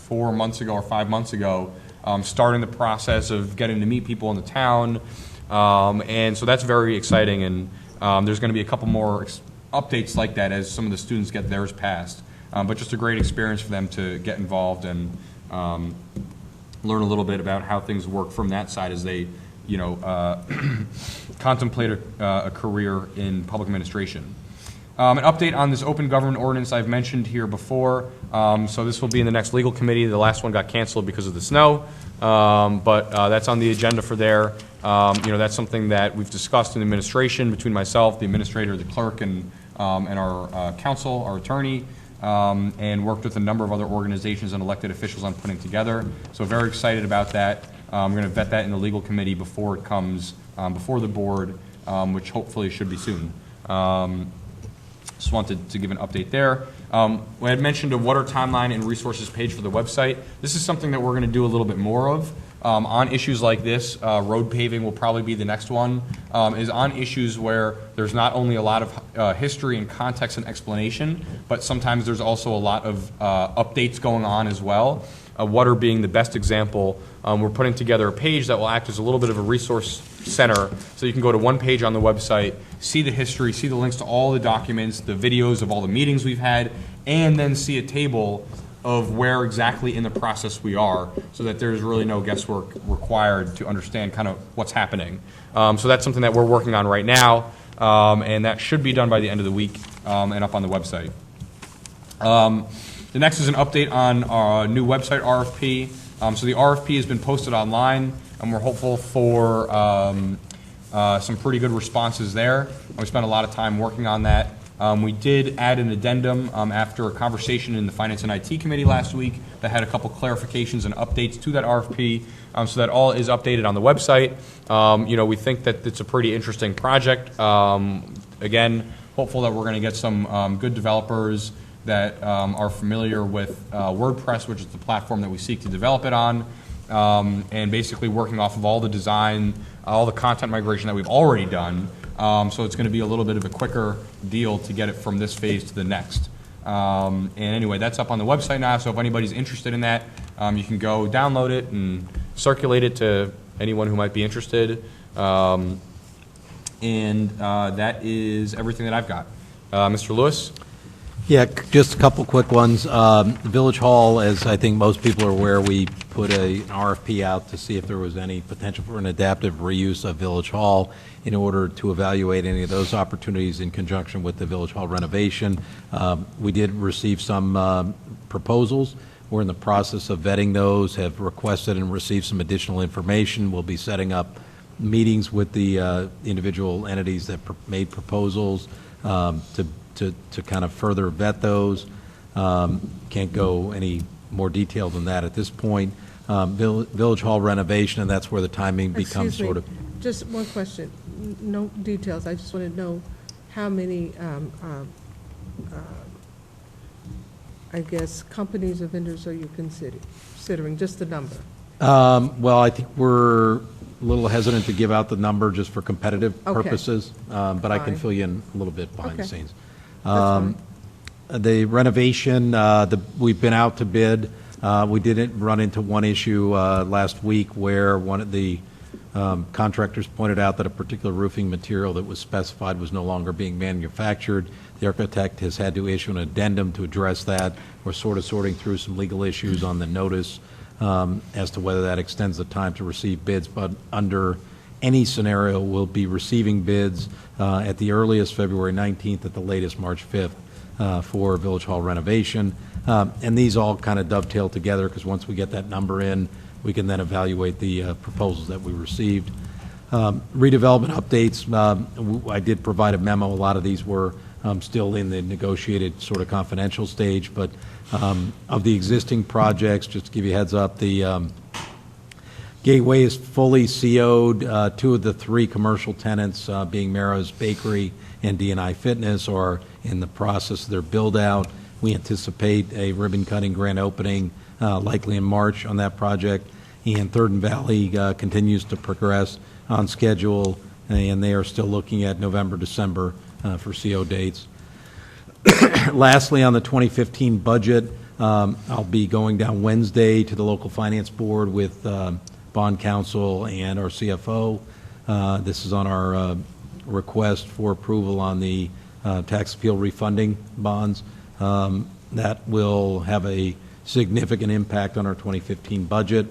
4 months ago or 5 months ago, starting the process of getting to meet people in the town, and so that's very exciting. And there's going to be a couple more updates like that as some of the students get theirs passed. But just a great experience for them to get involved and learn a little bit about how things work from that side as they, contemplate a career in public administration. An update on this open government ordinance I've mentioned here before. So this will be in the next legal committee. The last one got canceled because of the snow, but that's on the agenda for there. That's something that we've discussed in administration between myself, the administrator, the clerk, and our counsel, our attorney, and worked with a number of other organizations and elected officials on putting together. So very excited about that. We're going to vet that in the legal committee before it comes before the board, which hopefully should be soon. Just wanted to give an update there. We had mentioned a water timeline and resources page for the website. This is something that we're going to do a little bit more of. On issues like this, road paving will probably be the next one, is on issues where there's not only a lot of history and context and explanation, but sometimes there's also a lot of updates going on as well. Water being the best example. We're putting together a page that will act as a little bit of a resource center, so you can go to one page on the website, see the history, see the links to all the documents, the videos of all the meetings we've had, and then see a table of where exactly in the process we are, so that there's really no guesswork required to understand kind of what's happening. So that's something that we're working on right now, and that should be done by the end of the week and up on the website. The next is an update on our new website RFP. So the RFP has been posted online, and we're hopeful for some pretty good responses there. We spent a lot of time working on that. We did add an addendum after a conversation in the Finance and IT Committee last week that had a couple clarifications and updates to that RFP, so that all is updated on the website. We think that it's a pretty interesting project. Again, hopeful that we're going to get some good developers that are familiar with WordPress, which is the platform that we seek to develop it on, and basically working off of all the design, all the content migration that we've already done. So it's going to be a little bit of a quicker deal to get it from this phase to the next. And anyway, that's up on the website now, so if anybody's interested in that, you can go download it and circulate it to anyone who might be interested. And that is everything that I've got. Mr. Lewis? Yeah, just a couple quick ones. The Village Hall, as I think most people are aware, we put an RFP out to see if there was any potential for an adaptive reuse of Village Hall in order to evaluate any of those opportunities in conjunction with the Village Hall renovation. We did receive some proposals. We're in the process of vetting those, have requested and received some additional information. We'll be setting up meetings with the individual entities that made proposals to kind of further vet those. Can't go any more detail than that at this point. Village Hall renovation, and that's where the timing becomes sort of... Just one question, no details. I just want to know how many, I guess, companies or vendors are you considering, just the number? Well, I think we're a little hesitant to give out the number just for competitive purposes, but I can Fine. fill you in a little bit behind the Okay. scenes. That's The renovation, we've been out to bid. We did run into one issue last week where one of the contractors pointed out that a particular roofing material that was specified was no longer being manufactured. The architect has had to issue an addendum to address that. We're sort of sorting through some legal issues on the notice as to whether that extends the time to receive bids, but under any scenario, we'll be receiving bids at the earliest February 19th, at the latest March 5th for Village Hall renovation. And these all kind of dovetail together, because once we get that number in, we can then evaluate the proposals that we received. Redevelopment updates, I did provide a memo. A lot of these were still in the negotiated sort of confidential stage, but of the existing projects, just to give you a heads up, the Gateway is fully CO'd. Two of the three commercial tenants, being Marrow's Bakery and D&I Fitness, are in the process of their build-out. We anticipate a ribbon-cutting grand opening likely in March on that project. And Third and Valley continues to progress on schedule, and they are still looking at November, December for CO dates. Lastly, on the 2015 budget, I'll be going down Wednesday to the local finance board with bond counsel and our CFO. This is on our request for approval on the tax appeal refunding bonds. That will have a significant impact on our 2015 budget.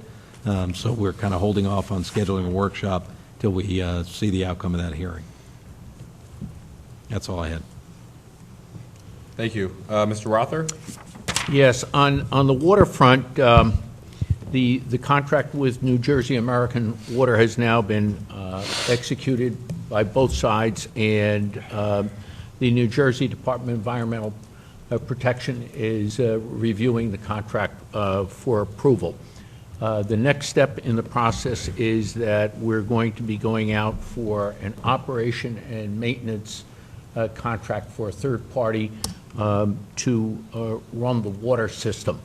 So we're kind of holding off on scheduling a workshop till we see the outcome of that hearing. That's all I had. Thank you. Mr. Rother? Yes, on the waterfront, the contract with New Jersey American Water has now been executed by both sides, and the New Jersey Department of Environmental Protection is reviewing the contract for approval. The next step in the process is that we're going to be going out for an operation and maintenance contract for a third party to run the water system.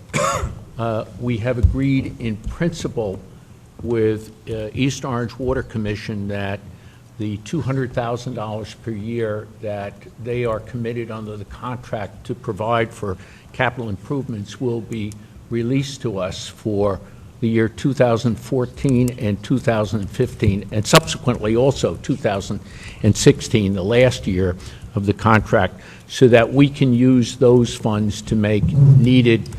We have agreed in principle with East Orange Water Commission that the $200,000 per year that they are committed under the contract to provide for capital improvements will be released to us for the year 2014 and 2015, and subsequently also 2016, the last year of the contract, so that we can use those funds to make needed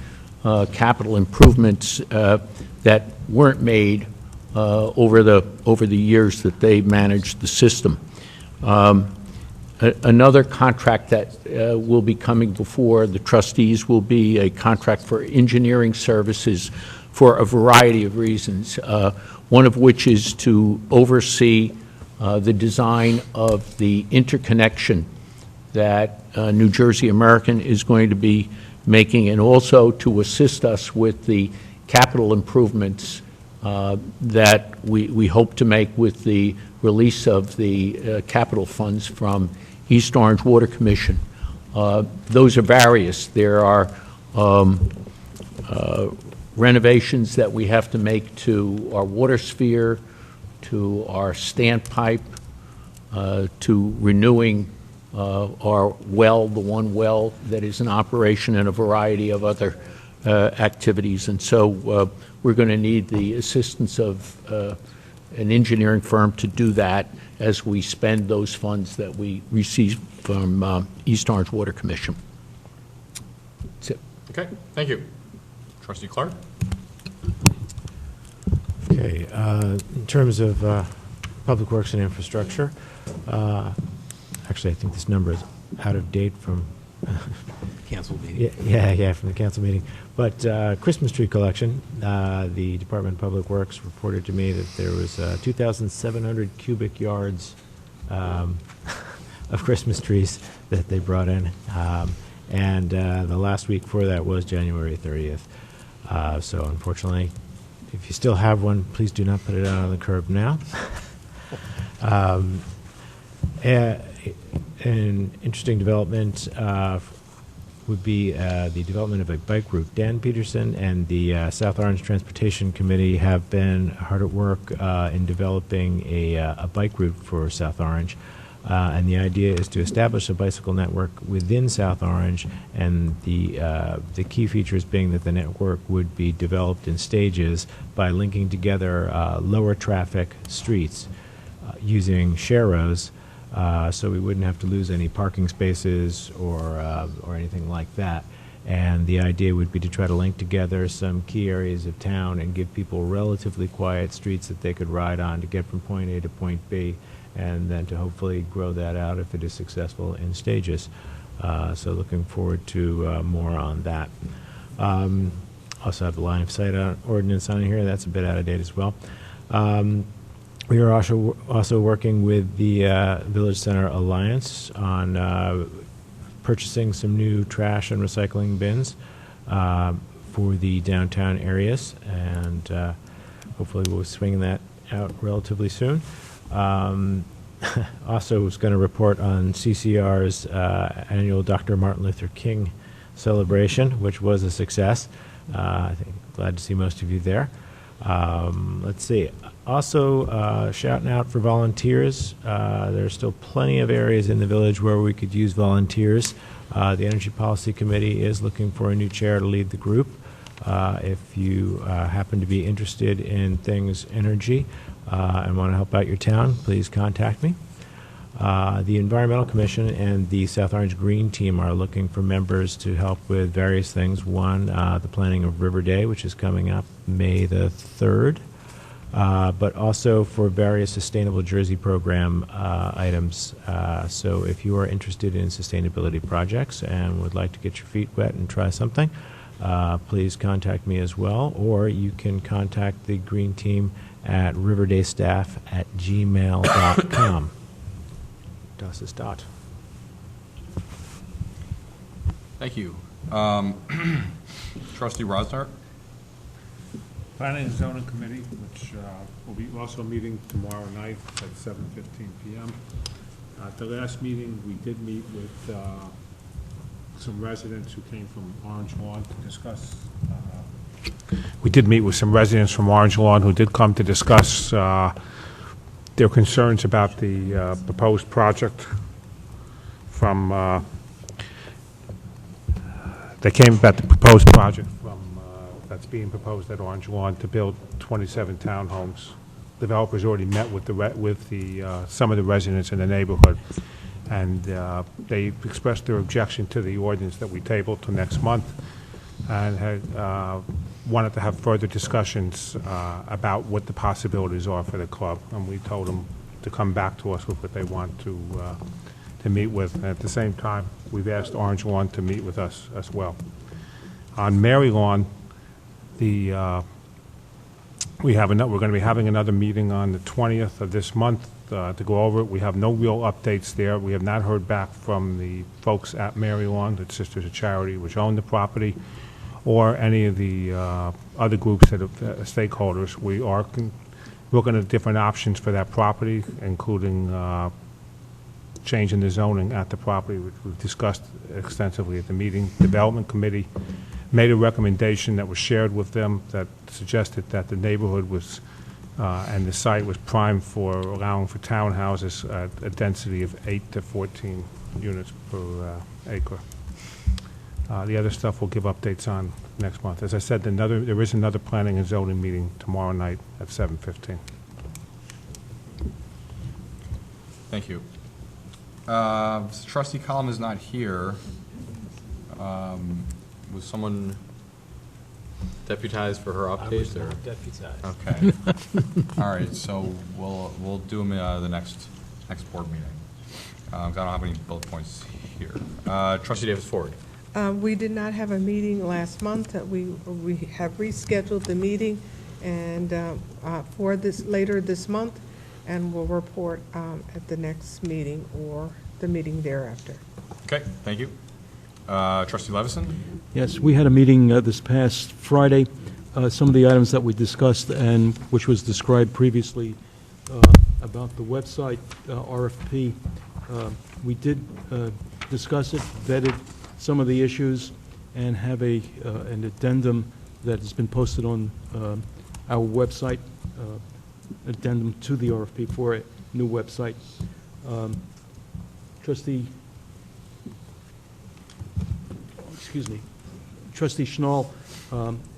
capital improvements that weren't made over the years that they managed the system. Another contract that will be coming before the trustees will be a contract for engineering services for a variety of reasons, one of which is to oversee the design of the interconnection that New Jersey American is going to be making, and also to assist us with the capital improvements that we hope to make with the release of the capital funds from East Orange Water Commission. Those are various. There are renovations that we have to make to our water sphere, to our standpipe, to renewing our well, the one well that is in operation, and a variety of other activities. And so we're going to need the assistance of an engineering firm to do that as we spend those funds that we receive from East Orange Water Commission. That's it. Okay, thank you. Trustee Clark? Okay, in terms of Public Works and Infrastructure, actually, I think this number is out of date from Cancel meeting. Yeah, from the council meeting. But Christmas tree collection, the Department of Public Works reported to me that there was 2,700 cubic yards of Christmas trees that they brought in, and the last week before that was January 30th. So unfortunately, if you still have one, please do not put it out on the curb now. An interesting development would be the development of a bike route. Dan Peterson and the South Orange Transportation Committee have been hard at work in developing a bike route for South Orange. And the idea is to establish a bicycle network within South Orange, and the key features being that the network would be developed in stages by linking together lower traffic streets using share rows, so we wouldn't have to lose any parking spaces or anything like that. And the idea would be to try to link together some key areas of town and give people relatively quiet streets that they could ride on to get from point A to point B, and then to hopefully grow that out if it is successful in stages. So looking forward to more on that. Also have the line of sight ordinance on here. That's a bit out of date as well. We are also working with the Village Center Alliance on purchasing some new trash and recycling bins for the downtown areas, and hopefully we'll be swinging that out relatively soon. Also was going to report on CCR's annual Dr. Martin Luther King celebration, which was a success. I think glad to see most of you there. Let's see. Also, shouting out for volunteers. There's still plenty of areas in the village where we could use volunteers. The Energy Policy Committee is looking for a new chair to lead the group. If you happen to be interested in things energy and want to help out your town, please contact me. The Environmental Commission and the South Orange Green Team are looking for members to help with various things. One, the planning of River Day, which is coming up May the 3rd, but also for various Sustainable Jersey program items. So if you are interested in sustainability projects and would like to get your feet wet and try something, please contact me as well, or you can contact the Green Team at riverdaystaff@gmail.com. Das ist dot. Thank you. Trustee Rosner? Planning and Zoning Committee, which will be also meeting tomorrow night at 7:15 p.m. At the last meeting, we did meet with some residents who came from Orange Lawn to discuss. We did meet with some residents from Orange Lawn who did come to discuss their concerns about the proposed project from, they came about the proposed project from, that's being proposed at Orange Lawn to build 27 townhomes. Developers already met with some of the residents in the neighborhood, and they expressed their objection to the ordinance that we tabled till next month, and had wanted to have further discussions about what the possibilities are for the club. And we told them to come back to us with what they want to meet with. And at the same time, we've asked Orange Lawn to meet with us as well. On Mary Lawn, we're going to be having another meeting on the 20th of this month to go over it. We have no real updates there. We have not heard back from the folks at Mary Lawn, the Sisters of Charity, which own the property, or any of the other groups that are stakeholders. We are looking at different options for that property, including changing the zoning at the property, which we've discussed extensively at the meeting. Development Committee made a recommendation that was shared with them that suggested that the neighborhood was and the site was primed for allowing for townhouses at a density of 8 to 14 units per acre. The other stuff we'll give updates on next month. As I said, there is another planning and zoning meeting tomorrow night at 7:15. Thank you. Trustee Collum is not here. Was someone deputized for her update? Or? Deputized. Okay. All right, so we'll do them the next board meeting. 'Cause I don't have any bullet points here. Trustee Davis Ford. We did not have a meeting last month. We have rescheduled the meeting and for this later this month, and we'll report at the next meeting or the meeting thereafter. Okay, thank you. Trustee Levison? Yes, we had a meeting this past Friday. Some of the items that we discussed and which was described previously about the website RFP, we did discuss it, vetted some of the issues, and have an addendum that has been posted on our website, addendum to the RFP for a new website. Trustee Schnall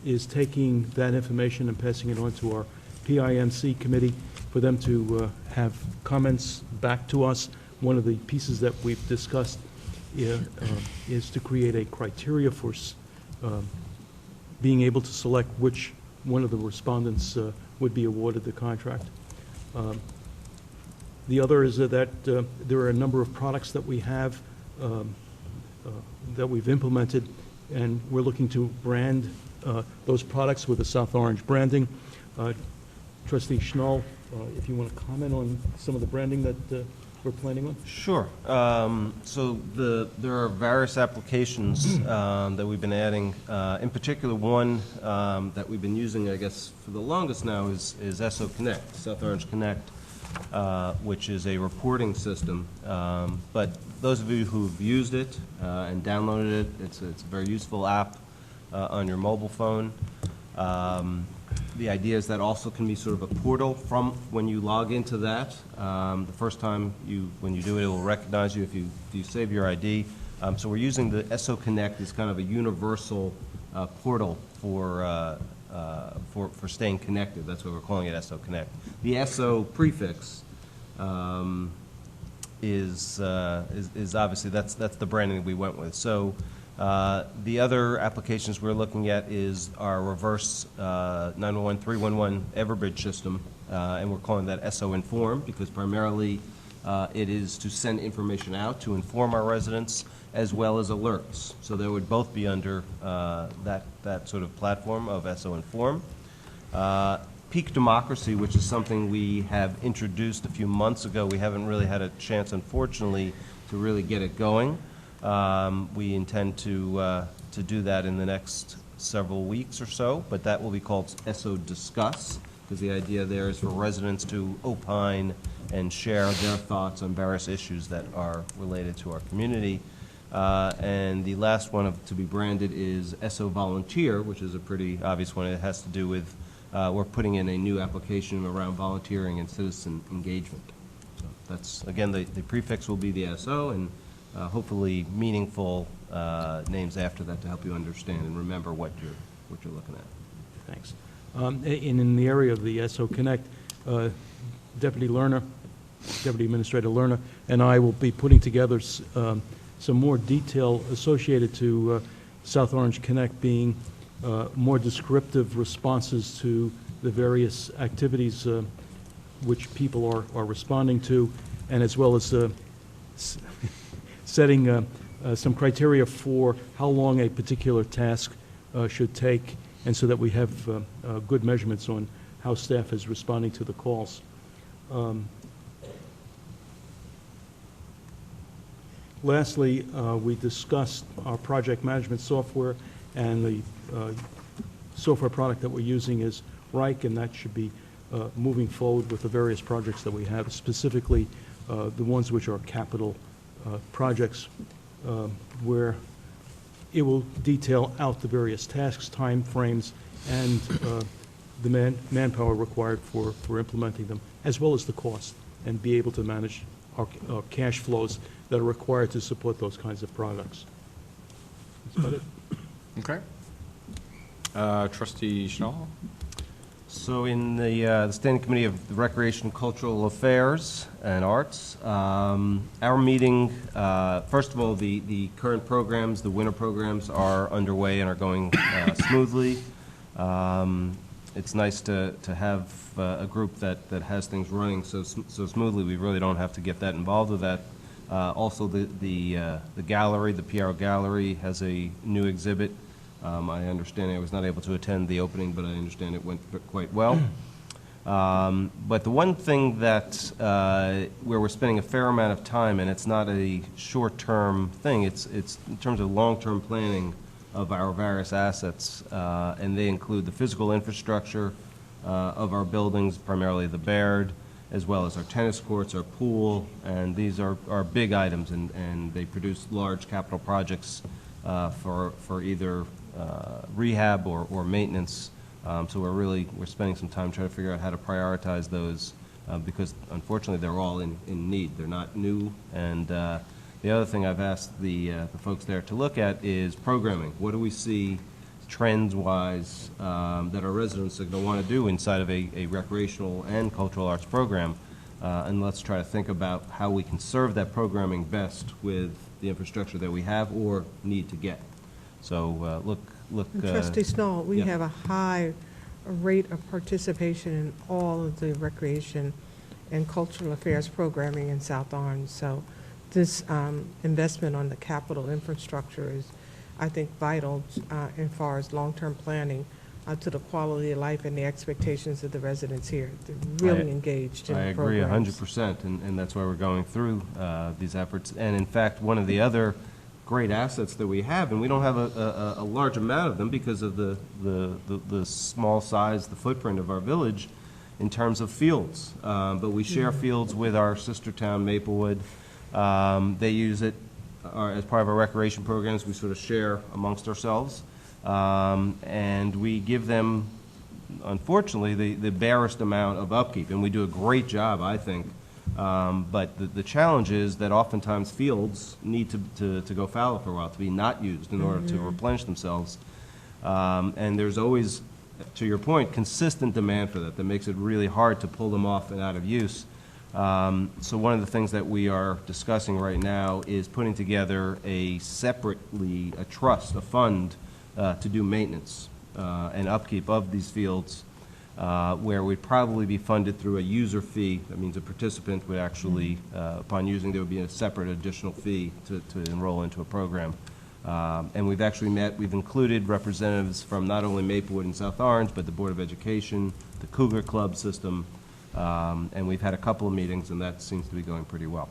is taking that information and passing it on to our PINC committee for them to have comments back to us. One of the pieces that we've discussed is to create a criteria for being able to select which one of the respondents would be awarded the contract. The other is that there are a number of products that we have that we've implemented, and we're looking to brand those products with the South Orange branding. Trustee Schnall, if you want to comment on some of the branding that we're planning on? Sure. So there are various applications that we've been adding. In particular, one that we've been using, I guess, for the longest now is SO Connect, South Orange Connect, which is a reporting system. But those of you who've used it and downloaded it, it's a very useful app on your mobile phone. The idea is that also can be sort of a portal from when you log into that. The first time when you do it, it will recognize you if you save your ID. So we're using the SO Connect as kind of a universal portal for staying connected. That's why we're calling it SO Connect. The SO prefix is obviously that's the branding that we went with. So the other applications we're looking at is our reverse 911 311 Everbridge system, and we're calling that SO Inform because primarily it is to send information out to inform our residents as well as alerts. So they would both be under that sort of platform of SO Inform. Peak Democracy, which is something we have introduced a few months ago. We haven't really had a chance, unfortunately, to really get it going. We intend to do that in the next several weeks or so, but that will be called SO Discuss, because the idea there is for residents to opine and share their thoughts on various issues that are related to our community. And the last one to be branded is SO Volunteer, which is a pretty obvious one. It has to do with, we're putting in a new application around volunteering and citizen engagement. So that's, again, the prefix will be the SO, and hopefully meaningful names after that to help you understand and remember what you're looking at. Thanks. In the area of the SO Connect, Deputy Administrator Lerner, and I will be putting together some more detail associated to South Orange Connect being more descriptive responses to the various activities which people are responding to, and as well as setting some criteria for how long a particular task should take, and so that we have good measurements on how staff is responding to the calls. Lastly, we discussed our project management software, and the software product that we're using is Reich, and that should be moving forward with the various projects that we have, specifically the ones which are capital projects, where it will detail out the various tasks, time frames, and the manpower required for implementing them, as well as the cost, and be able to manage our cash flows that are required to support those kinds of products. That's about it. Okay. Trustee Schnall? So in the Standing Committee of the Recreation, Cultural Affairs, and Arts, our meeting, first of all, the current programs, the winter programs are underway and are going smoothly. It's nice to have a group that has things running so smoothly. We really don't have to get that involved with that. Also, the gallery, the PR gallery, has a new exhibit. I understand I was not able to attend the opening, but I understand it went quite well. But the one thing that where we're spending a fair amount of time, and it's not a short-term thing, it's in terms of long-term planning of our various assets, and they include the physical infrastructure of our buildings, primarily the Baird, as well as our tennis courts, our pool, and these are big items, and they produce large capital projects for either rehab or maintenance. So we're spending some time trying to figure out how to prioritize those because unfortunately they're all in need. They're not new. And the other thing I've asked the folks there to look at is programming. What do we see trends-wise that our residents are going to want to do inside of a recreational and cultural arts program? And let's try to think about how we can serve that programming best with the infrastructure that we have or need to get. So look. Trustee Snow, we yeah. have a high rate of participation in all of the recreation and cultural affairs programming in South Orange. So this investment on the capital infrastructure is, I think, vital as far as long-term planning to the quality of life and the expectations of the residents here. They're really engaged in I the agree programs. 100%, and that's why we're going through these efforts. And in fact, one of the other great assets that we have, and we don't have a large amount of them because of the small size, the footprint of our village in terms of fields. But we share fields with our sister town, Maplewood. They use it as part of our recreation programs. We sort of share amongst ourselves. And we give them, unfortunately, the barest amount of upkeep, and we do a great job, I think. But the challenge is that oftentimes fields need to go fallow for a while, to be not used in order to replenish themselves. And there's always, to your point, consistent demand for that makes it really hard to pull them off and out of use. So one of the things that we are discussing right now is putting together a trust, a fund, to do maintenance and upkeep of these fields, where we'd probably be funded through a user fee. That means a participant would actually, upon using, there would be a separate additional fee to enroll into a program. And we've actually we've included representatives from not only Maplewood and South Orange, but the Board of Education, the Cougar Club system, and we've had a couple of meetings, and that seems to be going pretty well.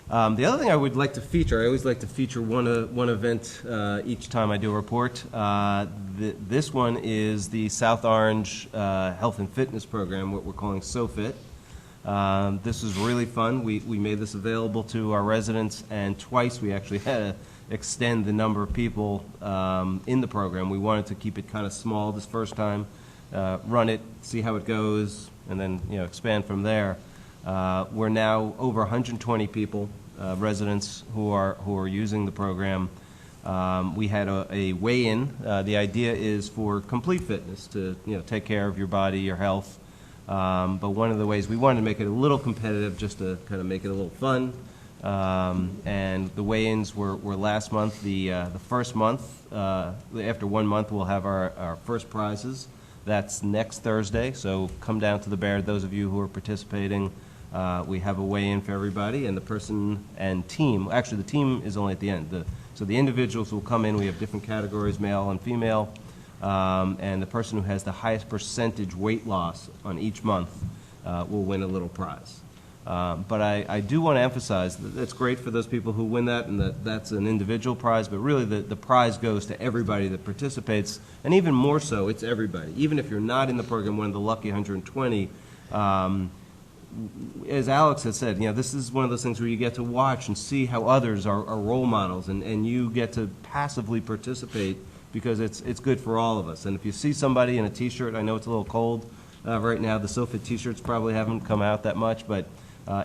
The other thing I would like to feature, I always like to feature one event each time I do a report. This one is the South Orange Health and Fitness Program, what we're calling SoFit. This is really fun. We made this available to our residents, and twice we actually had to extend the number of people in the program. We wanted to keep it kind of small this first time, run it, see how it goes, and then expand from there. We're now over 120 people, residents who are using the program. We had a weigh-in. The idea is for complete fitness, to take care of your body, your health. But one of the ways we wanted to make it a little competitive, just to kind of make it a little fun. And the weigh-ins were last month. The first month, after 1 month, we'll have our first prizes. That's next Thursday, so come down to the Baird, those of you who are participating. We have a weigh-in for everybody, and the person and team, actually the team is only at the end. So the individuals will come in, we have different categories, male and female, and the person who has the highest percentage weight loss on each month will win a little prize. But I do want to emphasize that it's great for those people who win that, and that's an individual prize, but really the prize goes to everybody that participates, and even more so, it's everybody. Even if you're not in the program, one of the lucky 120, as Alex has said, this is one of those things where you get to watch and see how others are role models, and you get to passively participate because it's good for all of us. And if you see somebody in a T-shirt, I know it's a little cold right now, the SoFit T-shirts probably haven't come out that much, but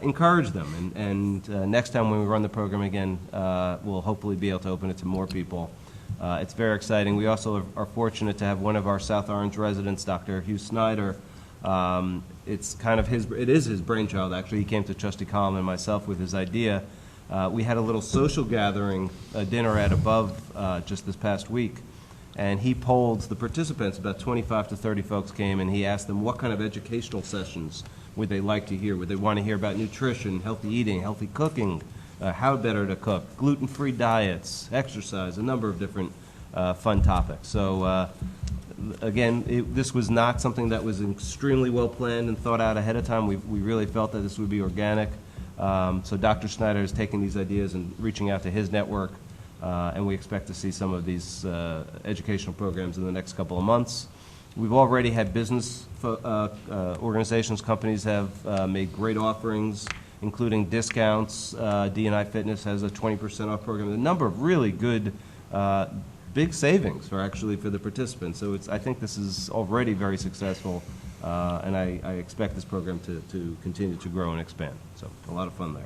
encourage them, and next time when we run the program again, we'll hopefully be able to open it to more people. It's very exciting. We also are fortunate to have one of our South Orange residents, Dr. Hugh Snyder. It's kind of it is his brainchild, actually. He came to Trustee Collin and myself with his idea. We had a little social gathering, a dinner at Above just this past week, and he polled the participants. About 25 to 30 folks came, and he asked them what kind of educational sessions would they like to hear. Would they want to hear about nutrition, healthy eating, healthy cooking, how better to cook, gluten-free diets, exercise, a number of different fun topics. So again, this was not something that was extremely well planned and thought out ahead of time. We really felt that this would be organic. So Dr. Snyder is taking these ideas and reaching out to his network, and we expect to see some of these educational programs in the next couple of months. We've already had business organizations, companies have made great offerings, including discounts. D&I Fitness has a 20% off program. A number of really good big savings for the participants. So I think this is already very successful, and I expect this program to continue to grow and expand. So a lot of fun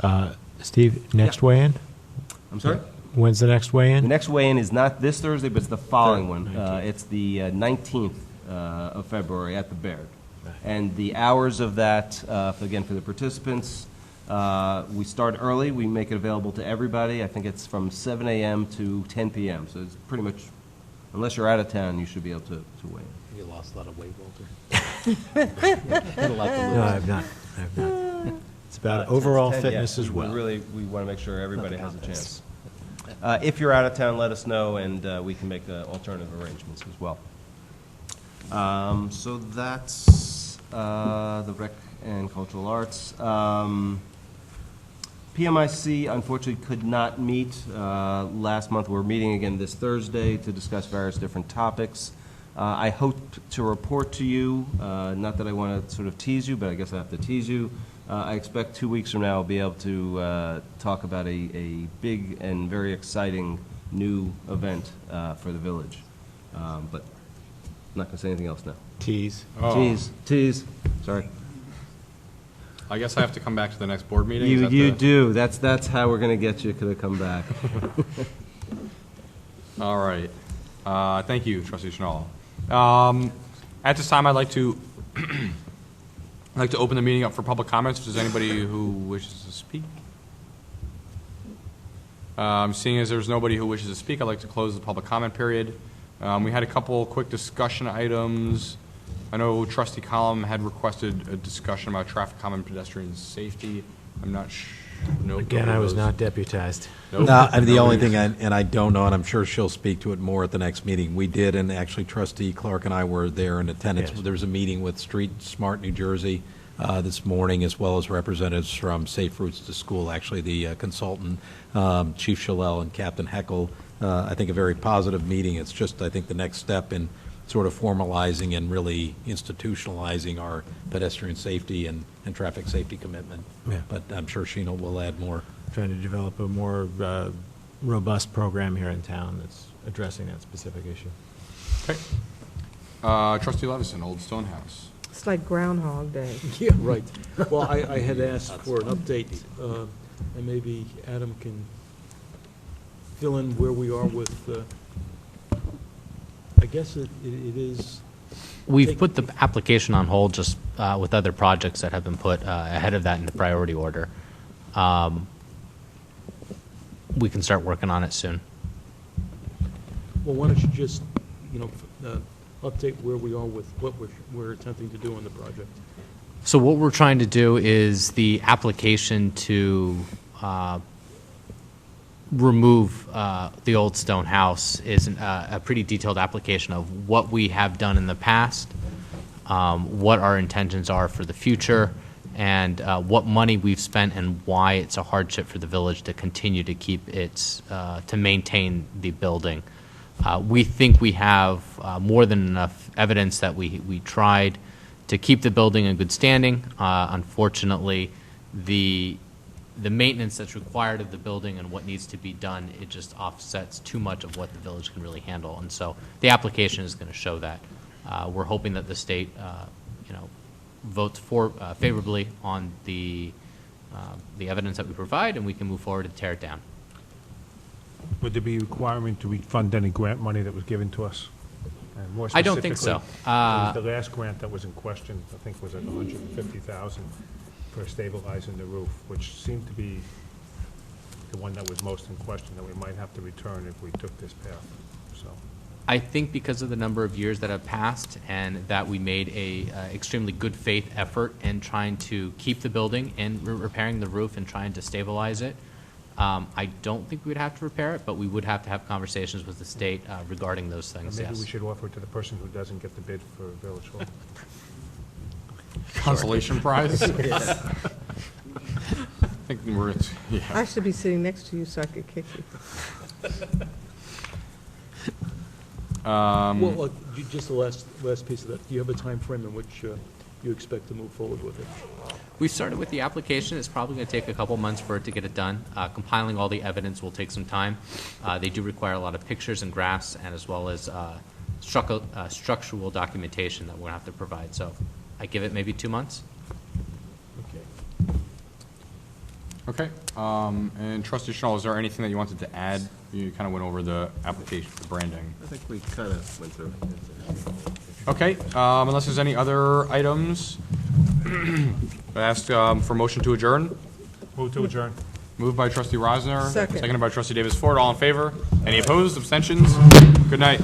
there. Steve, next weigh-in? I'm sorry? When's the next weigh-in? The next weigh-in is not this Thursday, but it's the following one. It's the 19th of February at the Baird. And the hours of that, again, for the participants, we start early. We make it available to everybody. I think it's from 7 a.m. to 10 p.m. So it's pretty much, unless you're out of town, you should be able to weigh in. You lost a lot of weight, Walter. No, I have not. It's about overall fitness as well. We want to make sure everybody has a chance. If you're out of town, let us know, and we can make alternative arrangements as well. So that's the Rec and Cultural Arts. PMIC unfortunately could not meet last month. We're meeting again this Thursday to discuss various different topics. I hope to report to you, not that I want to sort of tease you, but I guess I have to tease you. I expect 2 weeks from now I'll be able to talk about a big and very exciting new event for the village. But I'm not going to say anything else now. Tease. Oh. Tease. Sorry. I guess I have to come back to the next board meeting? Is You, that you the- do. That's how we're going to get you to come back. All right. Thank you, Trustee Schnall. At this time, I'd like to open the meeting up for public comments. If there's anybody who wishes to speak. Seeing as there's nobody who wishes to speak, I'd like to close the public comment period. We had a couple quick discussion items. I know Trustee Column had requested a discussion about traffic calm and pedestrian safety. I'm not sure. Nope, Again, I was not deputized. Nope. No, I mean, the only thing, and I don't know, and I'm sure she'll speak to it more at the next meeting, we did, and actually Trustee Clark and I were there in attendance. Yes. There was a meeting with Street Smart New Jersey this morning, as well as representatives from Safe Routes to School, actually the consultant, Chief Shalell and Captain Heckel. I think a very positive meeting. It's just, I think, the next step in sort of formalizing and really institutionalizing our pedestrian safety and traffic safety commitment. Yeah. But I'm sure Sheena will add more. Trying to develop a more robust program here in town that's addressing that specific issue. Okay. Trustee Levison, Old Stone House. It's like Groundhog Day. Yeah, right. Well, I had asked for an update, and maybe Adam can fill in where we are with, I guess it is. We've put the application on hold just with other projects that have been put ahead of that in the priority order. We can start working on it soon. Well, why don't you just, update where we are with what we're attempting to do on the project? So what we're trying to do is the application to remove the old stone house is a pretty detailed application of what we have done in the past, what our intentions are for the future, and what money we've spent and why it's a hardship for the village to continue to keep its, to maintain the building. We think we have more than enough evidence that we tried to keep the building in good standing. Unfortunately, the maintenance that's required of the building and what needs to be done, it just offsets too much of what the village can really handle. And so the application is going to show that. We're hoping that the state, votes favorably on the evidence that we provide, and we can move forward to tear it down. Would there be a requirement to refund any grant money that was given to us? And more I don't think so. specifically, the last grant that was in question, I think, was at $150,000 for stabilizing the roof, which seemed to be the one that was most in question, that we might have to return if we took this path, so. I think because of the number of years that have passed and that we made a extremely good faith effort in trying to keep the building and repairing the roof and trying to stabilize it, I don't think we would have to repair it, but we would have to have conversations with the state regarding those things, Maybe yes. we should offer it to the person who doesn't get the bid for Village Hall. Consolation prize? I think we're, yeah. I should be sitting next to you so I could kick you. Well, just the last piece of that, do you have a time frame in which you expect to move forward with it? We started with the application. It's probably going to take a couple months for it to get it done. Compiling all the evidence will take some time. They do require a lot of pictures and graphs, and as well as structural documentation that we're going to have to provide. So I give it maybe 2 months. Okay. And Trustee Schnall, is there anything that you wanted to add? You kind of went over the application, the branding. I think we kind of went through it. Okay, unless there's any other items, I ask for motion to adjourn. Move to adjourn. Moved by Trustee Rosner. Second. Seconded by Trustee Davis Ford. All in favor? Any opposed? Abstentions? Good night.